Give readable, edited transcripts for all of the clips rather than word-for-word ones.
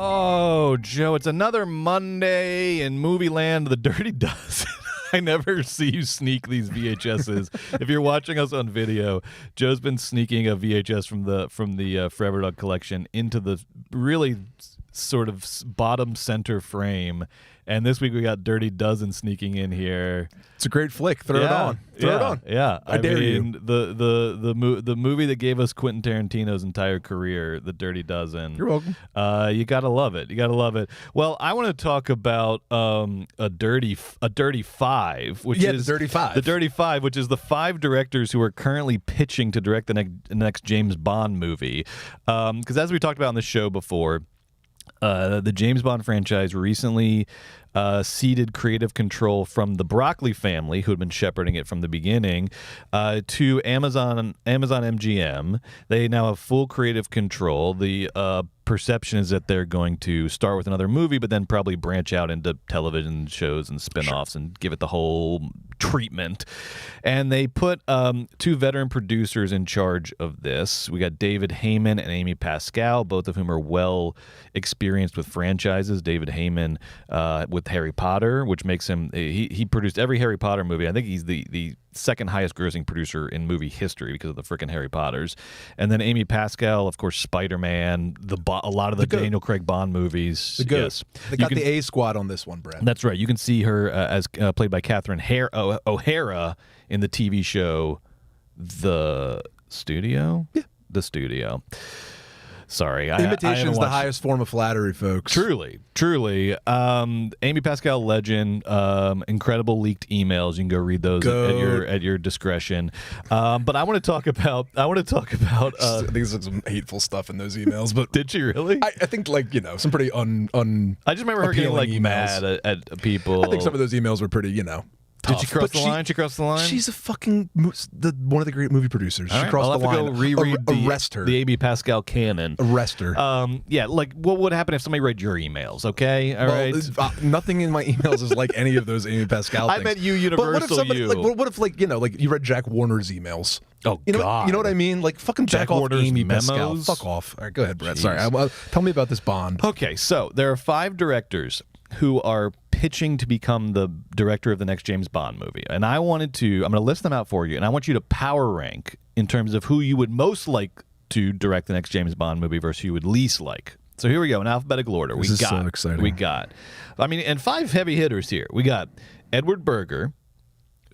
Oh, Joe, it's another Monday in movie land. The Dirty Dozen. I never see you sneak these VHSs. If you're watching us on video, Joe's been sneaking a VHS from the Forever Dog collection into the really sort of bottom center frame. And this week we got Dirty Dozen sneaking in here. It's a great flick. Throw it on. Throw it on. Yeah. I dare you. The movie that gave us Quentin Tarantino's entire career, The Dirty Dozen. You're welcome. You gotta love it. You gotta love it. Well, I want to talk about a dirty five, which is the Dirty Five. The Dirty Five, which is the 5 directors who are currently pitching to direct the next James Bond movie. Because as we talked about on the show before, the James Bond franchise recently ceded creative control from the Broccoli family, who had been shepherding it from the beginning, to Amazon MGM. They now have full creative control. The perception is that they're going to start with another movie, but then probably branch out into television shows and spin-offs and give it the whole treatment. And they put 2 veteran producers in charge of this. We got David Heyman and Amy Pascal, both of whom are well experienced with franchises. David Heyman with Harry Potter, which makes him he produced every Harry Potter movie. I think he's the second highest grossing producer in movie history because of the frickin' Harry Potters. And then Amy Pascal, of course, Spider-Man, a lot of the Daniel Craig Bond movies. Yes. They got the A squad on this one, Brad. That's right. You can see her as played by Catherine O'Hara in the TV show The Studio? Yeah. The Studio. Sorry. Imitation's the highest form of flattery, folks. Truly. Amy Pascal legend, incredible leaked emails. You can go read those at your discretion. But I want to talk about I think there's some hateful stuff in those emails, but did she really? I think some pretty I just remember her getting emails. mad at people. I think some of those emails were pretty, Did she cross the line? She crossed the line? She's a fucking one of the great movie producers. All she crossed I'll the line. have to go reread Arrest her. The Amy Pascal canon. Arrest her. What would happen if somebody read your emails? Okay, all right. Nothing in my emails is like any of those Amy Pascal things. I meant you, universal but what if you. what if you read Jack Warner's emails? Oh, God. You know what I mean? Like, fucking Jack off Warner's Amy memos? Pascal. Fuck off. All right, go ahead, Brett. Jeez. Sorry. Tell me about this Bond. Okay, so there are 5 directors who are pitching to become the director of the next James Bond movie. And I'm going to list them out for you, and I want you to power rank in terms of who you would most like to direct the next James Bond movie versus who you would least like. So here we go, in alphabetical order. This is so exciting. And 5 heavy hitters here. We got Edward Berger,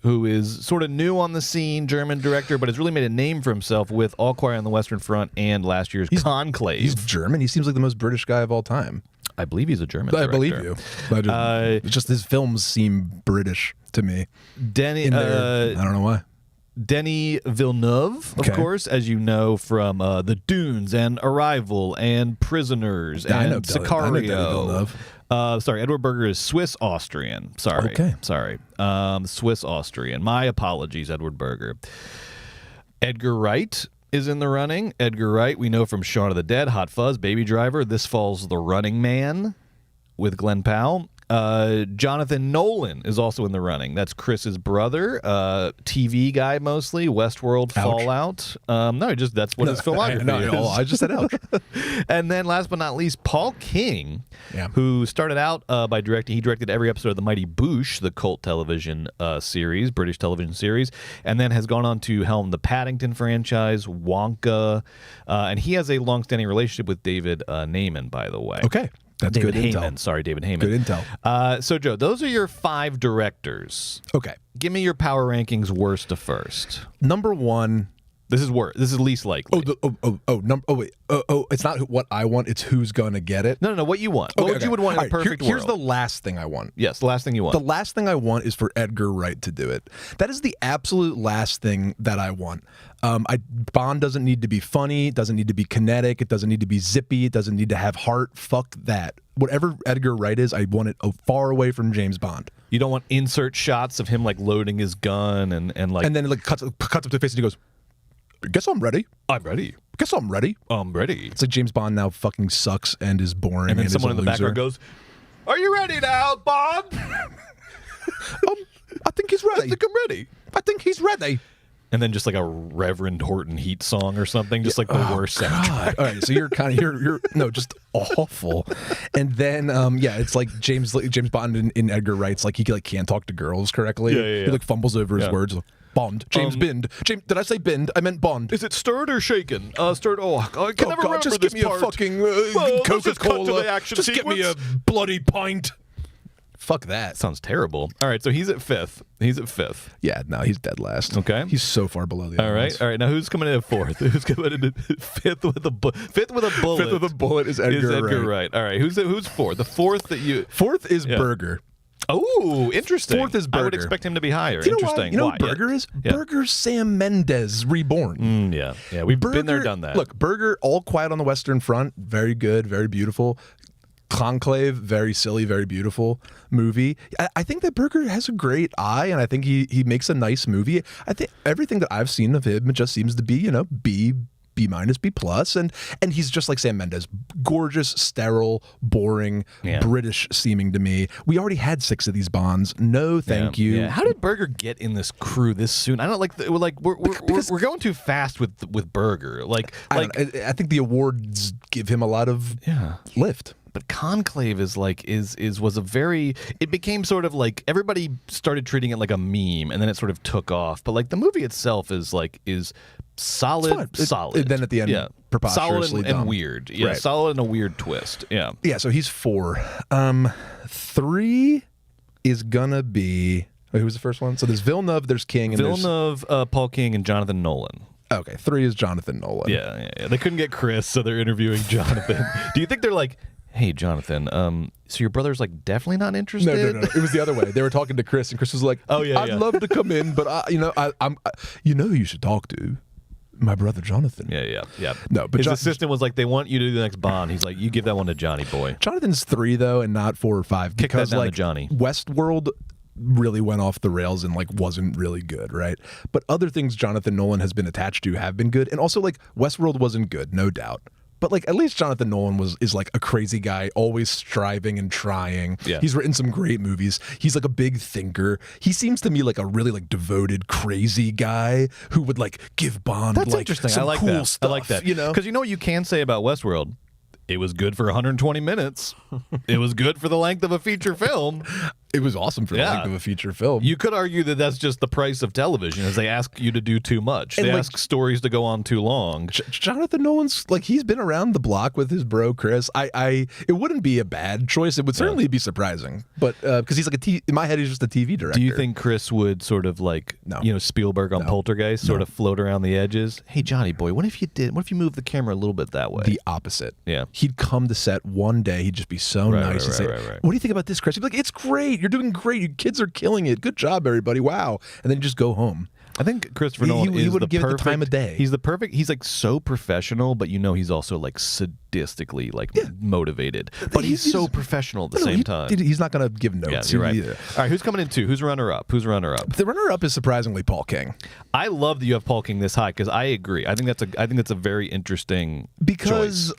who is sort of new on the scene, German director, but has really made a name for himself with All Quiet on the Western Front and last year's Conclave. He's German? He seems like the most British guy of all time. I believe he's a German director. I believe you. It's just his films seem British to me. I don't know why. Denis Villeneuve, of course, as you know from The Dunes and Arrival and Prisoners and Sicario. Edward Berger is Swiss-Austrian. Sorry. Swiss-Austrian. My apologies, Edward Berger. Edgar Wright is in the running. Edgar Wright, we know from Shaun of the Dead, Hot Fuzz, Baby Driver. This falls The Running Man with Glenn Powell. Jonathan Nolan is also in the running. That's Chris's brother, TV guy mostly, Westworld, ouch. Fallout. That's what his filmography is. I just said ouch. And then last but not least, Paul King, who started out by directing. He directed every episode of The Mighty Boosh, the cult television series, British television series, and then has gone on to helm the Paddington franchise, Wonka, and he has a long-standing relationship with David Naiman, by the way. Okay. That's David good Heyman. intel. Sorry, David Heyman. Good intel. So, Joe, those are your 5 directors. Okay. Give me your power rankings worst to first. Number 1. This is worst. This is least likely. It's not what I want. It's who's going to get it. No. What you want. What you would want in a perfect world. Here's the last thing I want. Yes, the last thing you want. The last thing I want is for Edgar Wright to do it. That is the absolute last thing that I want. Bond doesn't need to be funny. It doesn't need to be kinetic. It doesn't need to be zippy. It doesn't need to have heart. Fuck that. Whatever Edgar Wright is, I want it far away from James Bond. You don't want insert shots of him like loading his gun and then it like cuts up to the face and he goes, "Guess I'm ready. I'm ready. Guess I'm ready. I'm ready." It's like James Bond now fucking sucks and is boring. And then is someone a in the loser. background goes, "Are you ready now, Bond?" I think he's ready. I think I'm ready. I think he's ready. and then just like a Reverend Horton Heat song or something, just like the worst soundtrack. All right, so you're kind of you're no, just awful. And then it's like James Bond in Edgar Wright's like he like can't talk to girls correctly. He like fumbles over his words. Bond, James Bind. James, did I say Bind? I meant Bond. Is it stirred or shaken? Stirred. Oh, I can never remember just this give me part. a fucking Coca-Cola. Coca-Cola. Cut to the action just give me a bloody pint. Fuck that. Sounds terrible. All right, so he's at fifth. Yeah, no, he's dead last. Okay, he's so far below the. All right. Now who's coming in at fourth? Who's coming in at fifth with a bullet? Fifth with a bullet is Edgar Wright. All right, who's fourth? The fourth is Burger. Oh, interesting. Fourth is Burger. I would expect him to be higher. You know Interesting. You know what Burger is? Yeah. Burger's Sam Mendes reborn. Yeah. We've been there, done that. Look, Burger, All Quiet on the Western Front, very good, very beautiful. Conclave, very silly, very beautiful movie. I think that Burger has a great eye, and I think he makes a nice movie. I think everything that I've seen of him, it just seems to be, B minus, B plus, and he's just like Sam Mendes, gorgeous, sterile, boring, British seeming to me. We already had 6 of these Bonds. No, thank you. Yeah. How did Burger get in this crew this soon? I don't we're going too fast with Burger. I think the awards give him a lot of lift. But Conclave was a very, it became sort of like everybody started treating it like a meme, and then it sort of took off. But like the movie itself is solid. Then at the end, preposterously solid and weird. Yeah, right. Solid and a weird twist. Yeah. Yeah, so he's 4. 3 is gonna be. Wait, who was the first one? So there's Villeneuve, there's King, and Villeneuve, Paul King, and Jonathan Nolan. Okay, 3 is Jonathan Nolan. Yeah. They couldn't get Chris, so they're interviewing Jonathan. Do you think they're like, hey, Jonathan, so your brother's like definitely not interested? No. It was the other way. They were talking to Chris, and Chris was like, I'd love to come in, but I'm who you should talk to? My brother Jonathan. Yeah. No, but his assistant was like, they want you to do the next Bond. He's like, you give that one to Johnny boy. Jonathan's 3 though, and not 4 or 5. Kick because that down to Johnny. Westworld really went off the rails and wasn't really good, right? But other things Jonathan Nolan has been attached to have been good, and also Westworld wasn't good, no doubt. But at least Jonathan Nolan is a crazy guy, always striving and trying. Yeah. He's written some great movies. He's a big thinker. He seems to me like a really devoted, crazy guy who would give Bond interesting. some I like cool that. stuff. I like that. Because you know what you can say about Westworld? It was good for 120 minutes. It was good for the length of a feature film. It was awesome for the length of a feature film. You could argue that that's just the price of television, as they ask you to do too much. They ask stories to go on too long. Jonathan Nolan's he's been around the block with his bro Chris. It wouldn't be a bad choice. It would certainly be surprising, but because he's in my head he's just a TV director. Do you think Chris would sort of Spielberg on Poltergeist sort of float around the edges? Hey Johnny boy, what if you moved the camera a little bit that way? The opposite. Yeah. He'd come to set one day. He'd just be so nice and say, "What do you think about this, Chris?" He'd be like, "It's great. You're doing great. You kids are killing it. Good job, everybody. Wow." And then just go home. I think Christopher Nolan he wouldn't give it the time of day. He's the perfect. He's so professional, but he's also sadistically motivated. But he's so professional at the same time. He's not going to give notes. Yeah, you're right. All right, who's coming in 2? Who's runner up? The runner up is surprisingly Paul King. I love that you have Paul King this high because I agree. I think that's a very interesting choice.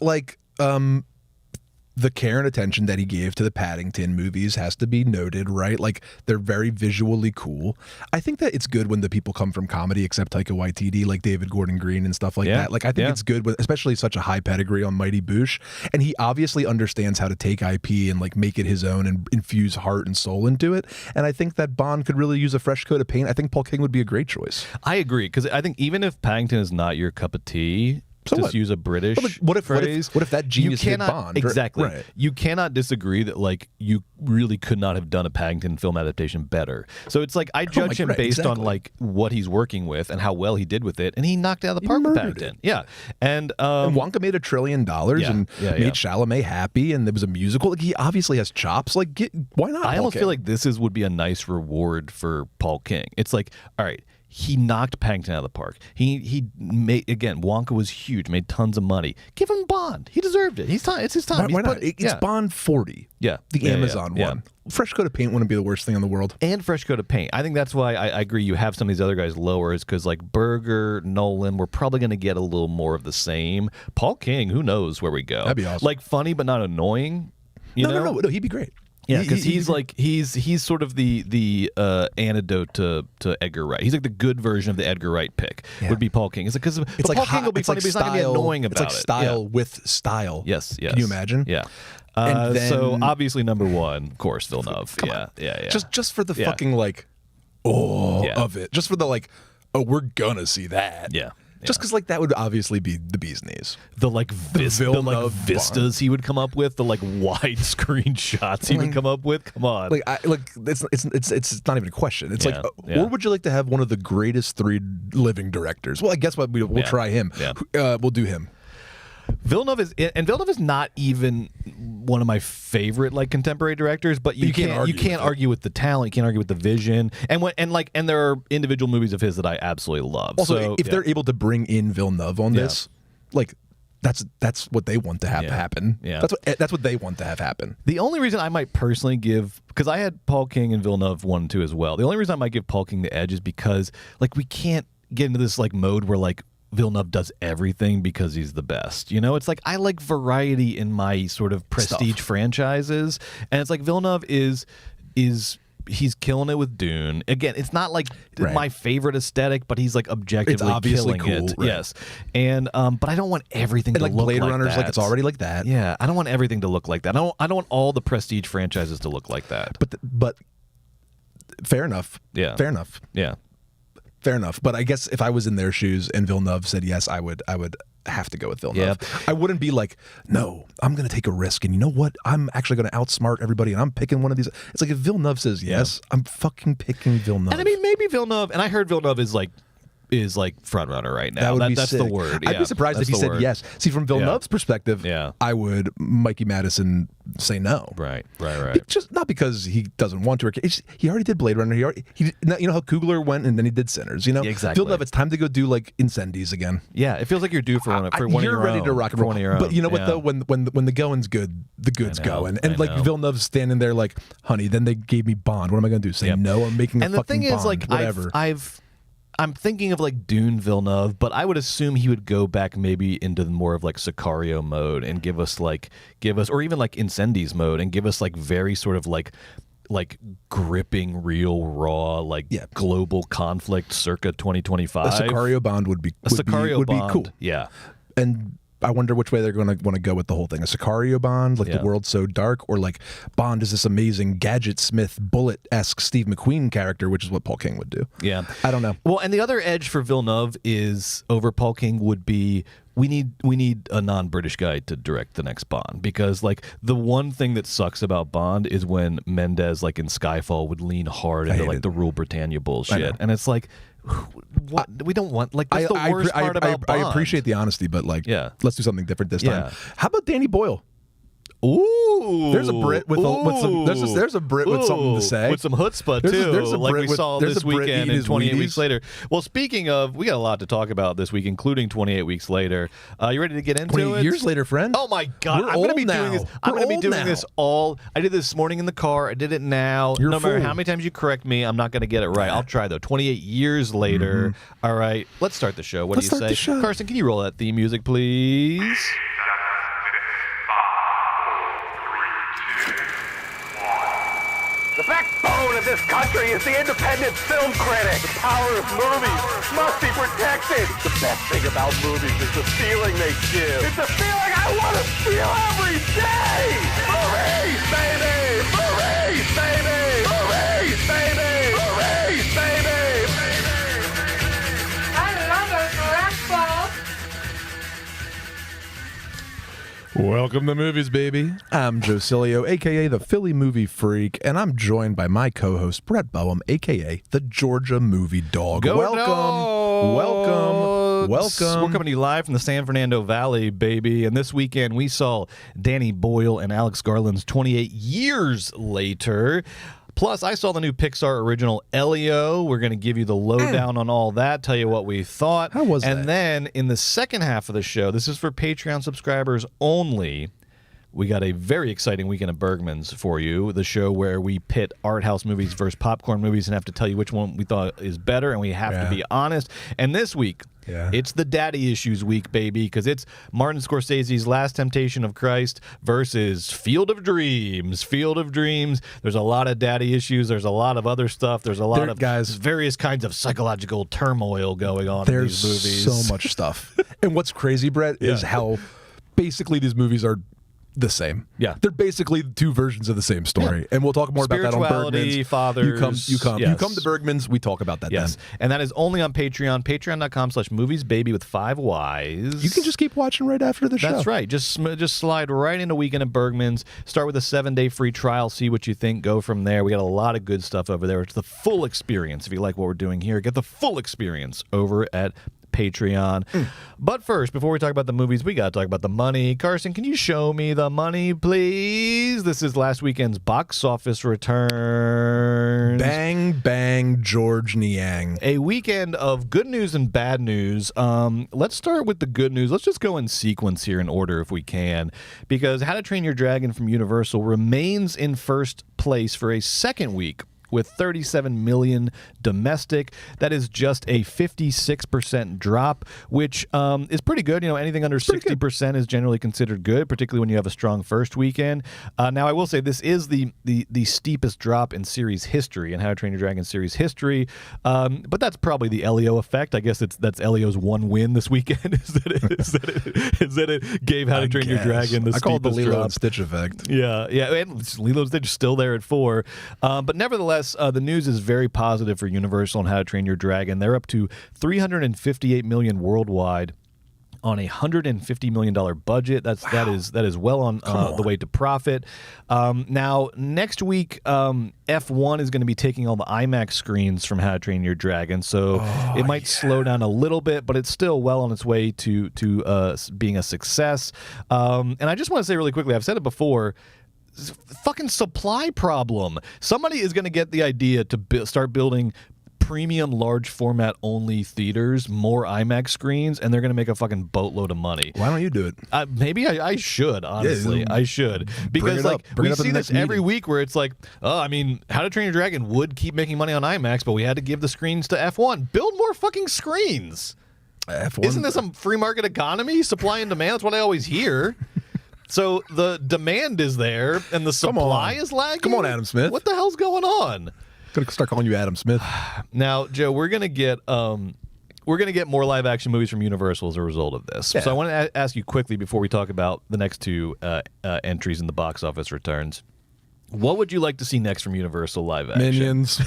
The care and attention that he gave to the Paddington movies has to be noted, right? They're very visually cool. I think that it's good when the people come from comedy, except Taika Waititi, like David Gordon Green and stuff like that. I think it's good, especially such a high pedigree on Mighty Boosh. And he obviously understands how to take IP and make it his own and infuse heart and soul into it. And I think that Bond could really use a fresh coat of paint. I think Paul King would be a great choice. I agree, because I think even if Paddington is not your cup of tea, just use a British phrase. What if that genius hit Bond? Exactly. Right. You cannot disagree that you really could not have done a Paddington film adaptation better. So it's I judge him based on what he's working with and how well he did with it, and he knocked it out of the park with Paddington. Yeah. And Wonka made $1 trillion and made Chalamet happy, and there was a musical. He obviously has chops. Why not? I almost feel like this would be a nice reward for Paul King. It's all right. He knocked Paddington out of the park. He made, again, Wonka was huge, made tons of money. Give him Bond. He deserved it. It's his time. Why not? It's Bond 40. Yeah. The Amazon one. Fresh coat of paint wouldn't be the worst thing in the world. And fresh coat of paint. I think that's why I agree you have some of these other guys lower, is because Berger, Nolan, we're probably going to get a little more of the same. Paul King, who knows where we go. That'd be awesome. Funny but not annoying. No, he'd be great. Yeah, because he's sort of the antidote to Edgar Wright. He's like the good version of the Edgar Wright pick. Would be Paul King. It's like because Paul King will be funny, but he's not going to be annoying about it. It's like style with style. Yes. Can you imagine? Yeah. And then, so obviously number one, of course, Villeneuve. Yeah. Just for the fucking of it. Just for the we're gonna see that. Yeah. Just because that would obviously be the bee's knees. The vistas he would come up with, the widescreen shots he would come up with. Come on, it's not even a question. It's or would you like to have one of the greatest 3 living directors? Well, I guess what we'll try him. Yeah. We'll do him. Villeneuve is not even one of my favorite contemporary directors, but you can't argue with the talent, you can't argue with the vision, and there are individual movies of his that I absolutely love. Also, if they're able to bring in Villeneuve on this, that's what they want to have happen. Yeah. That's what they want to have happen. The only reason I might personally give, because I had Paul King and Villeneuve 1 and 2 as well. The only reason I might give Paul King the edge is because we can't get into this mode where Villeneuve does everything because he's the best. It's I like variety in my sort of prestige franchises, and it's Villeneuve is he's killing it with Dune. Again, it's not my favorite aesthetic, but he's objectively it's obviously killing cool, it. right. Yes, and but I don't want everything to look Blade like Runner's that. it's already like that. Yeah, I don't want everything to look like that. I don't want all the prestige franchises to look like that. But fair enough. Yeah, fair enough. Yeah. Fair enough, but I guess if I was in their shoes and Villeneuve said yes, I would have to go with Villeneuve. Yep. I wouldn't be no, I'm going to take a risk, and you know what? I'm actually going to outsmart everybody, and I'm picking one of these. It's if Villeneuve says yes, I'm fucking picking Villeneuve. And I mean, maybe Villeneuve, and I heard Villeneuve is front runner right now. That's sick. The word. I'd be surprised if he said yes. See, from Villeneuve's perspective, I would Mikey Madison say no. Right. Just not because he doesn't want to. He already did Blade Runner. He how Coogler went and then he did Sinners. Exactly. Villeneuve, it's time to go do Incendies again. Yeah, it feels like you're due for one. You're ready to rock and roll. One of your own. But you know what though? When the going's good, the good's going. And Villeneuve's standing there honey, then they gave me Bond. What am I going to do? Say no? I'm making a fucking Bond. And the thing is, whatever. I'm thinking of Dune Villeneuve, but I would assume he would go back maybe into more of Sicario mode and give us or even Incendies mode and give us very sort of gripping, real, raw, global conflict circa 2025. A Sicario Bond would be cool. Yeah. And I wonder which way they're going to want to go with the whole thing. A Sicario Bond, the world's so dark, or Bond is this amazing Gadget Smith, Bullet-esque Steve McQueen character, which is what Paul King would do. Yeah. I don't know. Well, and the other edge for Villeneuve is over Paul King would be we need a non-British guy to direct the next Bond, because the one thing that sucks about Bond is when Mendes in Skyfall would lean hard into the Rule Britannia bullshit, and it's what we don't want. That's the worst part about Bond. I appreciate the honesty, but let's do something different this time. How about Danny Boyle? Ooh, there's a Brit with some. There's a Brit with something to say, with some chutzpah too. There's a Brit we saw this weekend in 28 Wheaties. Weeks Later. Well, speaking of, we got a lot to talk about this week, including 28 Weeks Later. You ready to get into 28 it? years later, friend. Oh my God, I'm going to be doing this. I'm going to be doing this all. I did this morning in the car. I did it now. You're no matter how many times you correct me, I'm not going to get it right. I'll try though. 28 years later. All right, let's start the show. What do you say, Carson? Can you roll that theme music, please? The backbone of this country is the independent film critic. The power of movies must be protected. The best thing about movies is the feeling they give. It's a feeling I want to feel every day. Movies, baby! Movies, baby! Movies, baby! Movies, baby! I love it, Rackball. Welcome to Movies, baby. I'm Joe Cilio, a.k.a. the Philly Movie Freak, and I'm joined by my co-host, Brett Boehm, a.k.a. the Georgia Movie Dog. Welcome. We're coming to you live from the San Fernando Valley, baby. And this weekend, we saw Danny Boyle and Alex Garland's 28 Years Later. Plus, I saw the new Pixar original Elio. We're going to give you the lowdown on all that, tell you what we thought. How was that? And then in the second half of the show, this is for Patreon subscribers only, we got a very exciting weekend of Bergman's for you, the show where we pit art house movies versus popcorn movies and have to tell you which one we thought is better, and we have to be honest. And this week, it's the daddy issues week, baby, because it's Martin Scorsese's Last Temptation of Christ versus Field of Dreams. Field of Dreams. There's a lot of daddy issues. There's a lot of other stuff. There's a lot of various kinds of psychological turmoil going on in these movies. There's so much stuff. And what's crazy, Brett, is how basically these movies are the same. Yeah. They're basically two versions of the same story. And we'll talk more about that on Bergman's. Fathers. You come to Bergman's, we talk about that then. And that is only on Patreon, patreon.com/moviesbaby with 5 Ys. You can just keep watching right after the show. That's right. Just slide right into Weekend at Bergman's. Start with a 7-day free trial. See what you think. Go from there. We got a lot of good stuff over there. It's the full experience. If you like what we're doing here, get the full experience over at Patreon. But first, before we talk about the movies, we got to talk about the money. Carson, can you show me the money, please? This is last weekend's box office returns. Bang, bang, George Niang. A weekend of good news and bad news. Let's start with the good news. Let's just go in sequence here in order if we can, because How to Train Your Dragon from Universal remains in first place for a second week with 37 million domestic. That is just a 56% drop, which is pretty good. You know, anything under 60% is generally considered good, particularly when you have a strong first weekend. Now, I will say this is the steepest drop in series history, in How to Train Your Dragon series history. But that's probably the Elio effect. I guess that's Elio's one win this weekend. is that it gave How to Train Your Dragon the steepest drop. I call it the Lilo and Stitch effect. Yeah, and Lilo and Stitch is still there at 4. But nevertheless, the news is very positive for Universal and How to Train Your Dragon. They're up to $358 million worldwide on a $150 million budget. That is well on the way to profit. Now, next week, F1 is going to be taking all the IMAX screens from How to Train Your Dragon, so it might slow down a little bit, but it's still well on its way to being a success. And I just want to say really quickly, I've said it before, fucking supply problem. Somebody is going to get the idea to start building premium large format only theaters, more IMAX screens, and they're going to make a fucking boatload of money. Why don't you do it? Maybe I should, honestly. I should. Because we see this every week where it's like, How to Train Your Dragon would keep making money on IMAX, but we had to give the screens to F1. Build more fucking screens. F1. Isn't this some free market economy? Supply and demand? That's what I always hear. So the demand is there, and the supply is lagging? Come on, Adam Smith. What the hell's going on? I'm going to start calling you Adam Smith. Now, Joe, we're going to get more live-action movies from Universal as a result of this. Yeah. So I want to ask you quickly before we talk about the next two entries in the box office returns. What would you like to see next from Universal live action? Minions.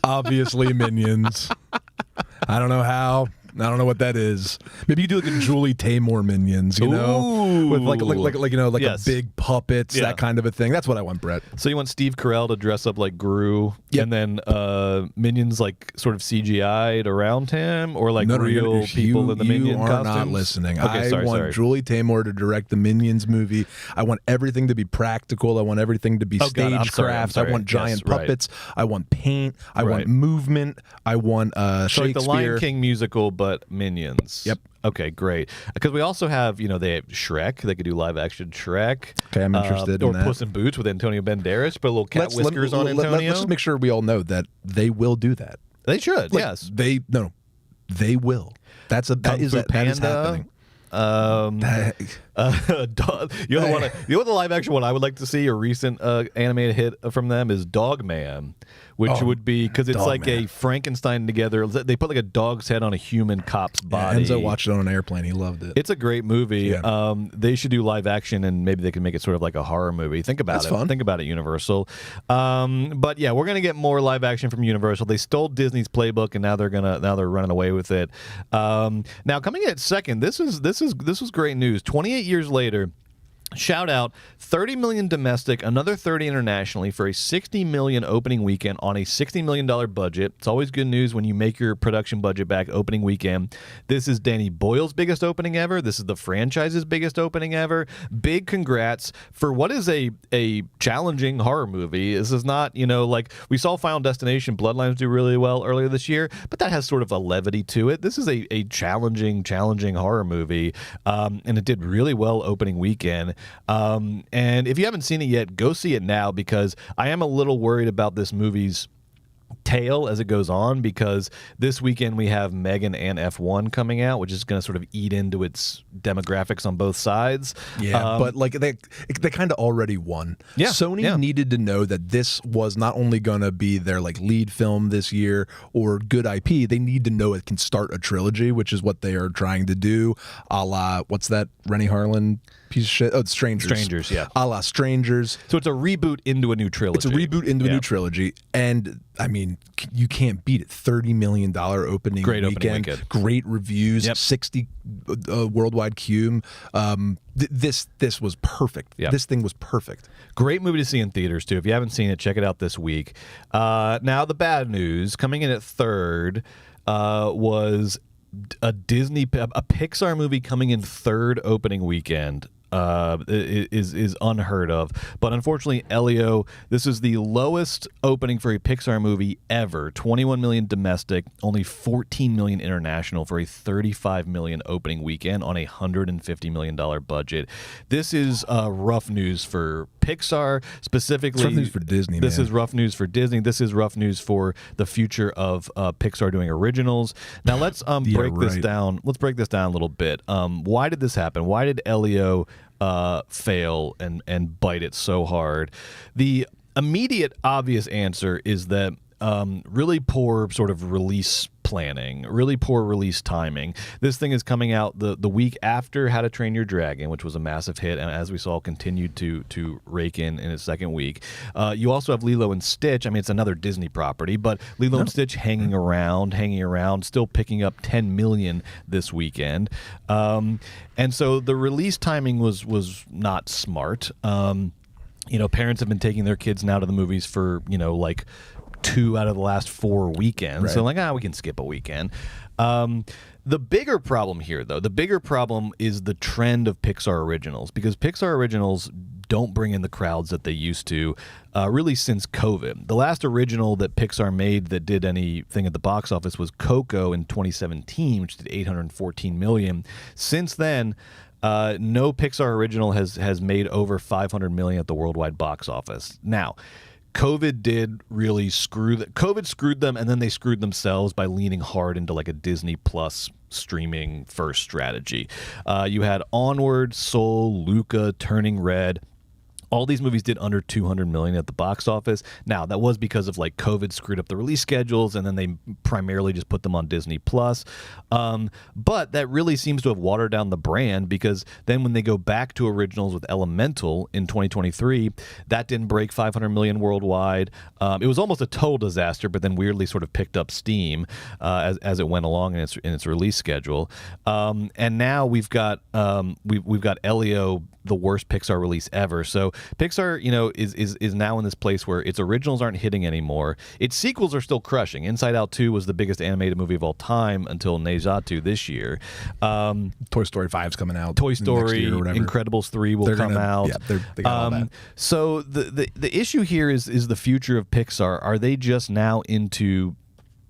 Obviously, Minions. I don't know how. I don't know what that is. Maybe you do like a Julie Taymor Minions, you know, with like a big puppets, that kind of a thing. That's what I want, Brett. So you want Steve Carell to dress up like Gru, and then Minions like sort of CGI'd around him, or like real people in the Minion costumes? You are not listening. Okay, I want Julie Taymor to direct the Minions movie. I want everything to be practical. I want everything to be stagecraft. I want giant puppets. I want paint. I want movement. I want Shakespeare. Like the Lion King musical, but Minions. Yep. Okay, great. Because we also have, they have Shrek. They could do live action Shrek. Okay, I'm interested in that. Or Puss in Boots with Antonio Banderas. Put a little cat whiskers on Antonio. Let's just make sure we all know that they will do that. They should. Yes. They will. That is happening. You know the live action one I would like to see, a recent animated hit from them, is Dogman, which would be, because it's like a Frankenstein together. They put like a dog's head on a human cop's body. Enzo watched it on an airplane. He loved it. It's a great movie. Yeah. They should do live action, and maybe they can make it sort of like a horror movie. Think about it. Fun. Think about it, Universal. But yeah, we're gonna get more live action from Universal. They stole Disney's playbook, and now they're running away with it. Now coming in at second, this was great news. 28 years later, Shout out, 30 million domestic, another 30 internationally for a 60 million opening weekend on a $60 million budget. It's always good news when you make your production budget back opening weekend. This is Danny Boyle's biggest opening ever. This is the franchise's biggest opening ever. Big congrats for what is a challenging horror movie. This is not, like we saw Final Destination Bloodlines do really well earlier this year, but that has sort of a levity to it. This is a challenging horror movie, and it did really well opening weekend. And if you haven't seen it yet, go see it now, because I am a little worried about this movie's tail as it goes on, because this weekend we have Megan and F1 coming out, which is going to sort of eat into its demographics on both sides. Yeah, but like they kind of already won. Yeah, Sony needed to know that this was not only going to be their like lead film this year or good IP, they need to know it can start a trilogy, which is what they are trying to do, a la, what's that Rennie Harlan piece of shit? Oh, Strangers. Strangers, yeah. A la Strangers. So it's a reboot into a new trilogy. It's a reboot into a new trilogy. And, I mean, you can't beat it. $30 million opening Great weekend. opening weekend. Great reviews. 60 worldwide cume. This was perfect. Yep. This thing was perfect. Great movie to see in theaters, too. If you haven't seen it, check it out this week. Now, the bad news, coming in at third, was a Pixar movie coming in third opening weekend. Is unheard of, but unfortunately, Elio, this is the lowest opening for a Pixar movie ever. 21 million domestic, only 14 million international for a 35 million opening weekend on a $150 million budget. This is rough news for Pixar, specifically. It's rough news for Disney. This is rough news for Disney. This is rough news for the future of Pixar doing originals. Now let's break this down. Let's break this down a little bit. Why did this happen? Why did Elio fail and bite it so hard? The immediate obvious answer is that really poor sort of release planning, really poor release timing. This thing is coming out the week after How to Train Your Dragon, which was a massive hit, and as we saw, continued to rake in its second week. You also have Lilo and Stitch. I mean, it's another Disney property, but Lilo and Stitch hanging around, still picking up 10 million this weekend. And so the release timing was not smart. Parents have been taking their kids now to the movies for, like 2 out of the last 4 weekends. Right. So we can skip a weekend. The bigger problem here, though, is the trend of Pixar originals, because Pixar originals don't bring in the crowds that they used to, really since COVID. The last original that Pixar made that did anything at the box office was Coco in 2017, which did $814 million. Since then, no Pixar original has made over $500 million at the worldwide box office. Now, COVID did really COVID screwed them, and then they screwed themselves by leaning hard into like a Disney Plus streaming first strategy. You had Onward, Soul, Luca, Turning Red. All these movies did under $200 million at the box office. Now, that was because of like COVID screwed up the release schedules, and then they primarily just put them on Disney Plus. But that really seems to have watered down the brand, because then when they go back to originals with Elemental in 2023, that didn't break $500 million worldwide. It was almost a total disaster, but then weirdly sort of picked up steam as it went along in its release schedule. And now we've got Elio, the worst Pixar release ever. So Pixar, is now in this place where its originals aren't hitting anymore. Its sequels are still crushing. Inside Out 2 was the biggest animated movie of all time until Neizatu this year. Toy Story 5's coming out. Toy Story, Incredibles 3 will come out. Yeah, they got all that. So the issue here is the future of Pixar. Are they just now into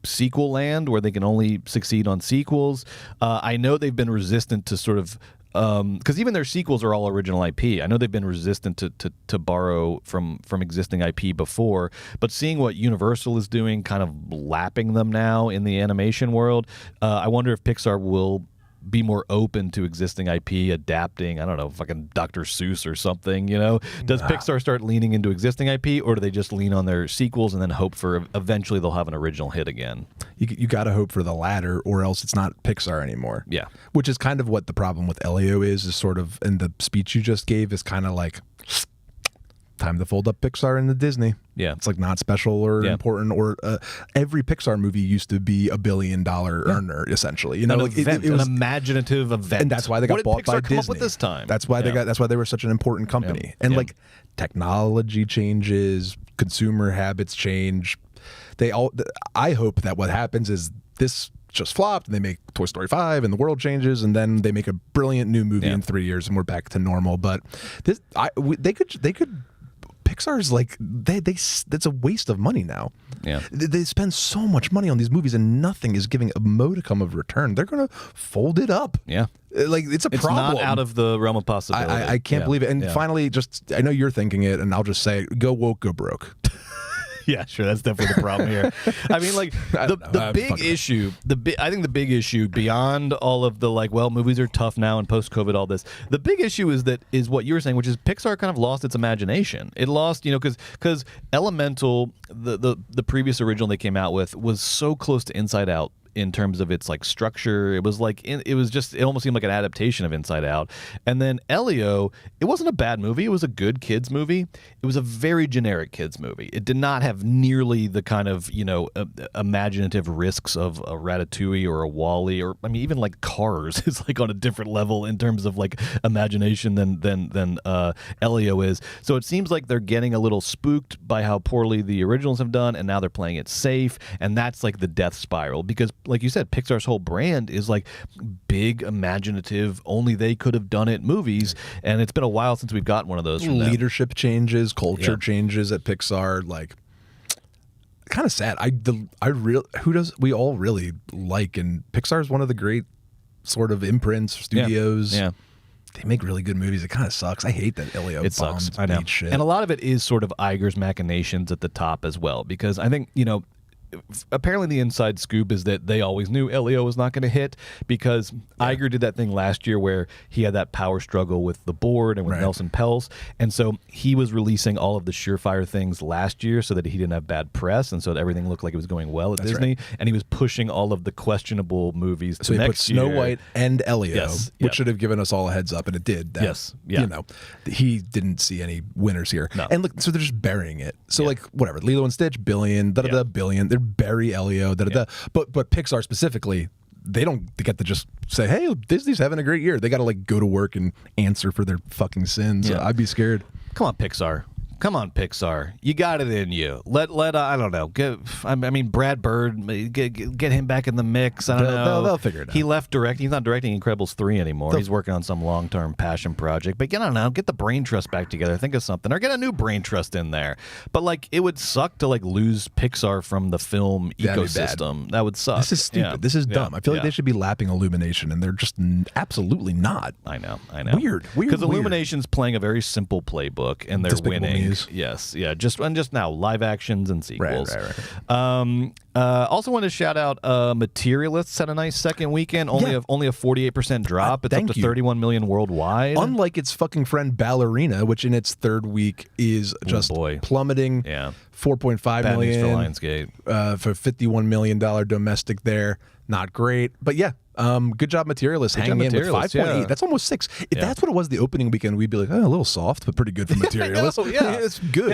sequel land where they can only succeed on sequels? I know they've been resistant to sort of because even their sequels are all original IP. I know they've been resistant to borrow from existing IP before, but seeing what Universal is doing, kind of lapping them now in the animation world, I wonder if Pixar will be more open to existing IP, adapting, I don't know, fucking Dr. Seuss or something, Does Pixar start leaning into existing IP, or do they just lean on their sequels and then hope for eventually they'll have an original hit again? You got to hope for the latter, or else it's not Pixar anymore. Yeah. Which is kind of what the problem with Elio is sort of, in the speech you just gave, is kind of like, time to fold up Pixar into Disney. Yeah. It's like not special or important, or every Pixar movie used to be $1 billion earner, essentially. You know, An like event, it was an imaginative event. and that's why they got bought by Pixar come Disney. up with this time? That's why that's why they were such an important company. And like technology changes, consumer habits change. I hope that what happens is this just flopped and they make Toy Story 5 and the world changes, and then they make a brilliant new movie in 3 years and we're back to normal. But they could Pixar's like that's a waste of money now. Yeah, they spend so much money on these movies and nothing is giving a modicum of return. They're gonna fold it up. Yeah, like it's problem. Not out of the realm of possibility. I can't believe it. And finally, just I know you're thinking it, and I'll just say it, go woke, go broke. Yeah, sure. That's definitely the problem here. I mean, like the big issue, I think the big issue beyond all of the like, well, movies are tough now and post-COVID, all this. The big issue is what you were saying, which is Pixar kind of lost its imagination. It lost, because Elemental, the previous original they came out with, was so close to Inside Out in terms of its like structure. It was like it almost seemed like an adaptation of Inside Out. And then Elio, it wasn't a bad movie. It was a good kids movie. It was a very generic kids movie. It did not have nearly the kind of imaginative risks of a Ratatouille or a WALL-E, or I mean even like Cars is like on a different level in terms of like imagination than Elio is. So it seems like they're getting a little spooked by how poorly the originals have done, and now they're playing it safe, and that's like the death spiral. Because like you said, Pixar's whole brand is like big, imaginative, only they could have done it movies, and it's been a while since we've gotten one of those from them. Leadership changes, culture changes at Pixar, like kind of sad. We all really like, and Pixar is one of the great sort of imprints, studios. Yeah. They make really good movies. It kind of sucks. I hate that Elio bombs. I know. Shit. And a lot of it is sort of Iger's machinations at the top as well, because I think, apparently the inside scoop is that they always knew Elio was not going to hit, because Iger did that thing last year where he had that power struggle with the board and with Nelson Peltz, and so he was releasing all of the surefire things last year so that he didn't have bad press, and so that everything looked like it was going well at Disney, and he was pushing all of the questionable movies so to he next put Snow year. White and Elio, which Yep. should have given us all a heads up, and it did. He didn't see any winners here. No. And look, so they're just burying it. So like whatever, Lilo and Stitch, billion, billion. They're bury Elio, But Pixar specifically, they don't get to just say, hey, Disney's having a great year. They got to like go to work and answer for their fucking sins. Yeah. I'd be scared. Come on, Pixar. Come on, Pixar. You got it in you. Let I don't know. Brad Bird, get him back in the mix. I don't know. They'll figure it out. He left directing. He's not directing Incredibles 3 anymore. He's working on some long-term passion project. But I don't know. Get the brain trust back together. Think of something. Or get a new brain trust in there. But like, it would suck to like lose Pixar from the film ecosystem. That would suck. This is stupid. Yeah. This is dumb. I feel like they should be lapping Illumination, and they're just absolutely not. I know. Weird. Because Illumination's playing a very simple playbook, and they're Despicable winning. Me. Yes, yeah. Just now, live actions and sequels. Right. Also, wanted to shout out Materialists had a nice second weekend. Only a 48% drop. It's up to 31 million worldwide. Unlike its fucking friend Ballerina, which in its third week is just plummeting. Yeah. 4.5 Bad news million for Lionsgate. for $51 million domestic there. Not great, but yeah. Good job, Materialists, hanging in with 5.8. That's almost 6. If that's what it was the opening weekend, we'd be like, a little soft, but pretty good for Materialists. It's good.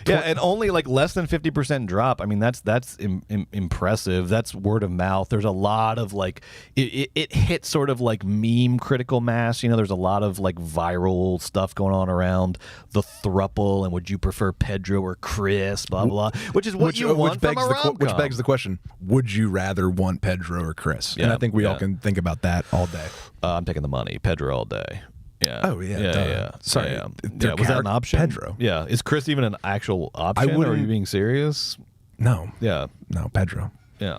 Yeah, and only like less than 50% drop. I mean, that's impressive. That's word of mouth. There's a lot of like it hit sort of like meme critical mass. There's a lot of like viral stuff going on around the thruple and would you prefer Pedro or Chris? Blah blah. Which is what you want from a rom-com. Which begs the question: would you rather want Pedro or Chris? And I think we all can think about that all day. I'm taking the money. Pedro all day. Yeah. Oh yeah. Sorry. Yeah. Was that an option? Pedro. Yeah. Is Chris even an actual option? Or are you being serious? No. Yeah. No, Pedro. Yeah.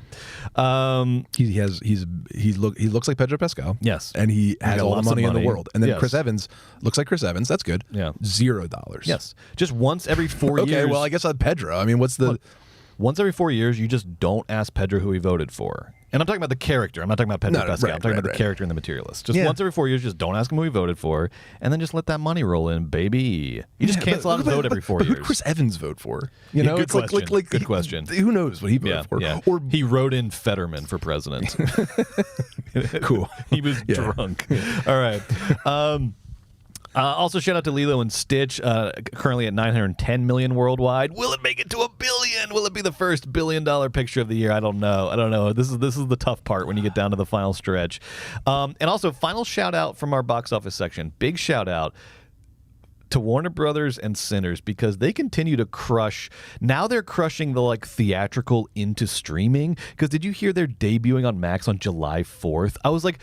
He looks like Pedro Pascal. Yes. And he has all the money in the world. And then Yes. Chris Evans looks like Chris Evans. That's good. Yeah. $0. Yes. Just once every 4 years. Okay, well, I guess on Pedro. I mean, what's the... Once every 4 years, you just don't ask Pedro who he voted for. And I'm talking about the character. I'm not talking about Pedro Pascal. I'm talking about the character in The Materialist. Just once every 4 years, just don't ask him who he voted for, and then just let that money roll in, baby. You just cancel out his vote every 4 years. Who did Chris Evans vote for? You know, good question. Good question. Who knows what he voted for? Yeah. Or he wrote in Fetterman for president. Cool. He was drunk. All right. Also, shout out to Lilo and Stitch, currently at 910 million worldwide. Will it make it to $1 billion? Will it be the first $1 billion picture of the year? I don't know. This is the tough part when you get down to the final stretch. And also, final shout out from our box office section. Big shout out to Warner Brothers and Sinners, because they continue to crush. Now they're crushing the theatrical into streaming. Because did you hear they're debuting on Max on July 4th? I was like,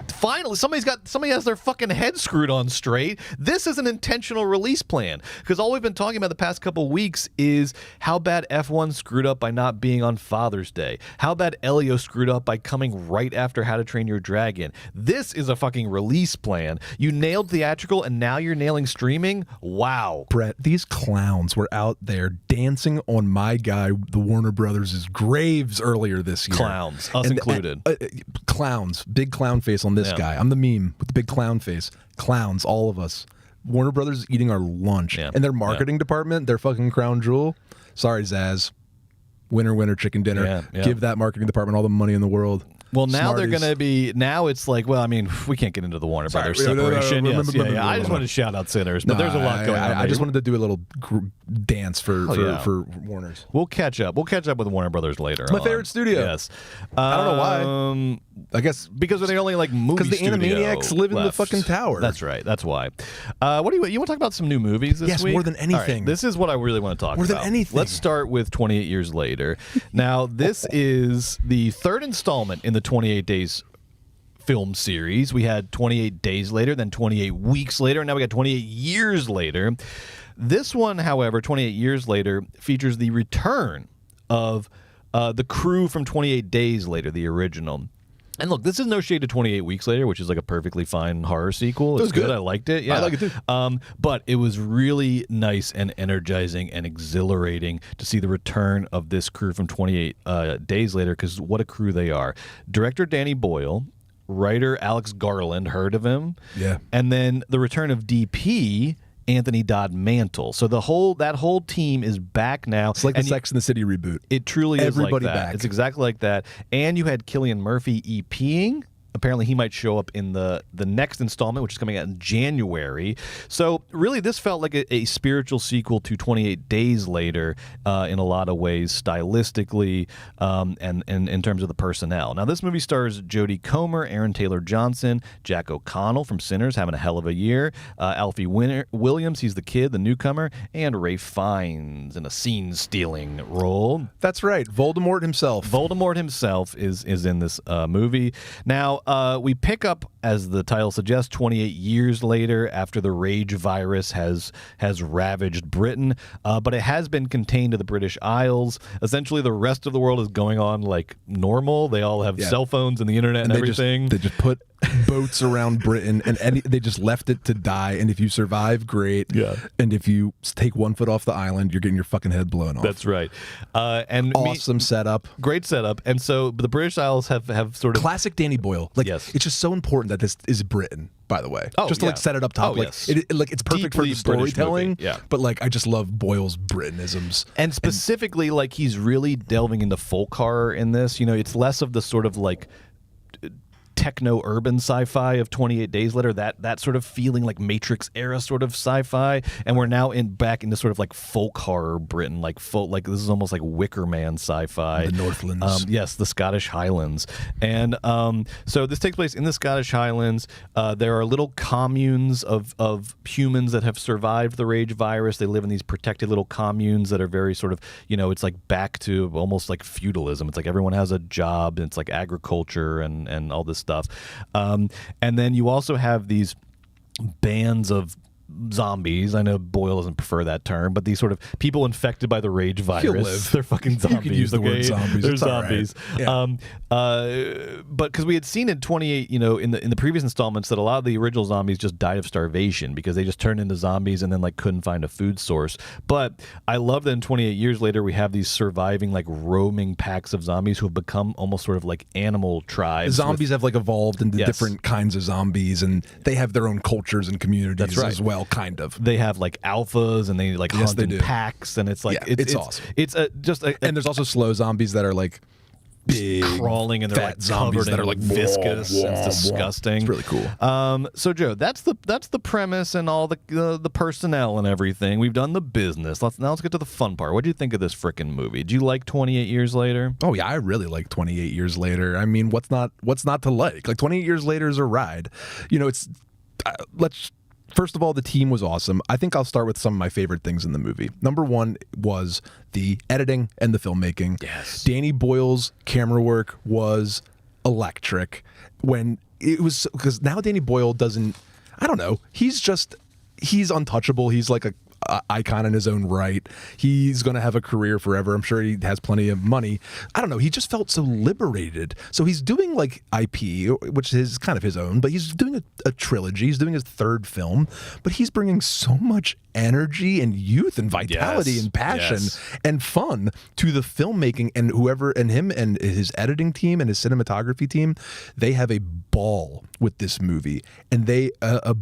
finally, somebody has their fucking head screwed on straight. This is an intentional release plan, because all we've been talking about the past couple weeks is how bad F1 screwed up by not being on Father's Day, how bad Elio screwed up by coming right after How to Train Your Dragon. This is a fucking release plan. You nailed theatrical, and now you're nailing streaming. Wow, Brett, these clowns were out there dancing on my guy, the Warner Brothers' graves earlier this year. Clowns, us included. Clowns, big clown face on this guy. I'm the meme with the big clown face. Clowns, all of us. Warner Brothers is eating our lunch. And their marketing department, their fucking crown jewel. Sorry, Zaz. Winner, chicken dinner. Give that marketing department all the money in the world. Well, now Smarties. they're going to be. Now it's like, well, I mean, we can't get into the Warner Brothers separation. I just want to shout out Sinners, but there's a lot going on. I just wanted to do a little dance for Warner's. We'll catch up. We'll catch up with Warner Brothers later. It's my favorite studio. Yes, I don't know why. I guess because they're the only movie because the Animaniacs live in the fucking tower. That's right. That's why. What do you want to talk about? Some new movies this week? Yes, more than anything. Right, this is what I really want to talk about. More than anything. Let's start with 28 Years Later. Now, this is the third installment in the 28 Days film series. We had 28 Days Later, then 28 Weeks Later, and now we got 28 Years Later. This one, however, 28 Years Later, features the return of the crew from 28 Days Later, the original. And look, this is no shade to 28 Weeks Later, which is like a perfectly fine horror sequel. It's good. I liked it. Yeah, I like it too. But it was really nice and energizing and exhilarating to see the return of this crew from 28 Days Later, because what a crew they are. Director Danny Boyle, writer Alex Garland, heard of him? Yeah. And then the return of DP, Anthony Dodd Mantle. So that whole team is back now. It's like the Sex and the City reboot. It truly is like that. Back. It's exactly like that. And you had Cillian Murphy EPing. Apparently he might show up in the next installment, which is coming out in January. So really this felt like a spiritual sequel to 28 Days Later in a lot of ways, stylistically and in terms of the personnel. Now this movie stars Jodie Comer, Aaron Taylor Johnson, Jack O'Connell from Sinners, having a hell of a year, Alfie Williams, he's the kid, the newcomer, and Ralph Fiennes in a scene-stealing role. That's right, Voldemort himself. Voldemort himself is in this movie. Now, we pick up, as the title suggests, 28 years later after the rage virus has ravaged Britain, but it has been contained to the British Isles. Essentially, the rest of the world is going on like normal. They all have cell phones and the internet and everything. They just put boats around Britain, and they just left it to die. And if you survive, great. Yeah. And if you take 1 foot off the island, you're getting your fucking head blown off. That's right. And awesome setup. Great setup. And so the British Isles have sort of classic Danny Boyle. Like, yes. It's just so important that this is Britain, by the way. Oh, just to like set it up top. Oh, like yes. it's perfect Deeply for the storytelling. British movie. Yeah. But like I just love Boyle's Britanisms. And specifically, like he's really delving into folk horror in this. You know, it's less of the sort of like techno-urban sci-fi of 28 Days Later, that sort of feeling, like Matrix era sort of sci-fi, and we're now back into sort of like folk horror Britain, like this is almost like Wicker Man sci-fi. The Northlands. Yes, the Scottish Highlands. And so this takes place in the Scottish Highlands. There are little communes of humans that have survived the rage virus. They live in these protected little communes that are very sort of, it's like back to almost like feudalism. It's like everyone has a job, and it's like agriculture and all this stuff. And then you also have these bands of zombies. I know Boyle doesn't prefer that term, but these sort of people infected by the rage virus. They're fucking zombies. You can use the word zombies. They're it's zombies. Right. Yeah. But because we had seen in 28, in the previous installments, that a lot of the original zombies just died of starvation because they just turned into zombies and then like couldn't find a food source. But I love that in 28 years later we have these surviving like roaming packs of zombies who have become almost sort of like animal tribes. Zombies have like evolved into different kinds of zombies, and they have their own cultures and communities as well. Kind of. They have like alphas, and they like hunt in packs, and it's like it's awesome. It's and there's also slow zombies that are like big crawling and they're fat like zombies covered that in are like viscous. wah, And it's wah, wah. disgusting. It's really cool. So Joe, that's the premise and all the personnel and everything. We've done the business. Let's get to the fun part. What do you think of this frickin' movie? Do you like 28 Years Later? Oh yeah, I really like 28 Years Later. I mean, what's not to like? Like 28 Years Later is a ride. You know, it's first of all, the team was awesome. I think I'll start with some of my favorite things in the movie. Number one was the editing and the filmmaking. Yes. Danny Boyle's camera work was electric. When it was, because now Danny Boyle doesn't, I don't know, he's untouchable. He's like a icon in his own right. He's going to have a career forever. I'm sure he has plenty of money. I don't know. He just felt so liberated. So he's doing like IP, which is kind of his own, but he's doing a trilogy. He's doing his third film, but he's bringing so much energy and youth and vitality and passion and fun to the filmmaking, and him and his editing team and his cinematography team, they have a ball with this movie. And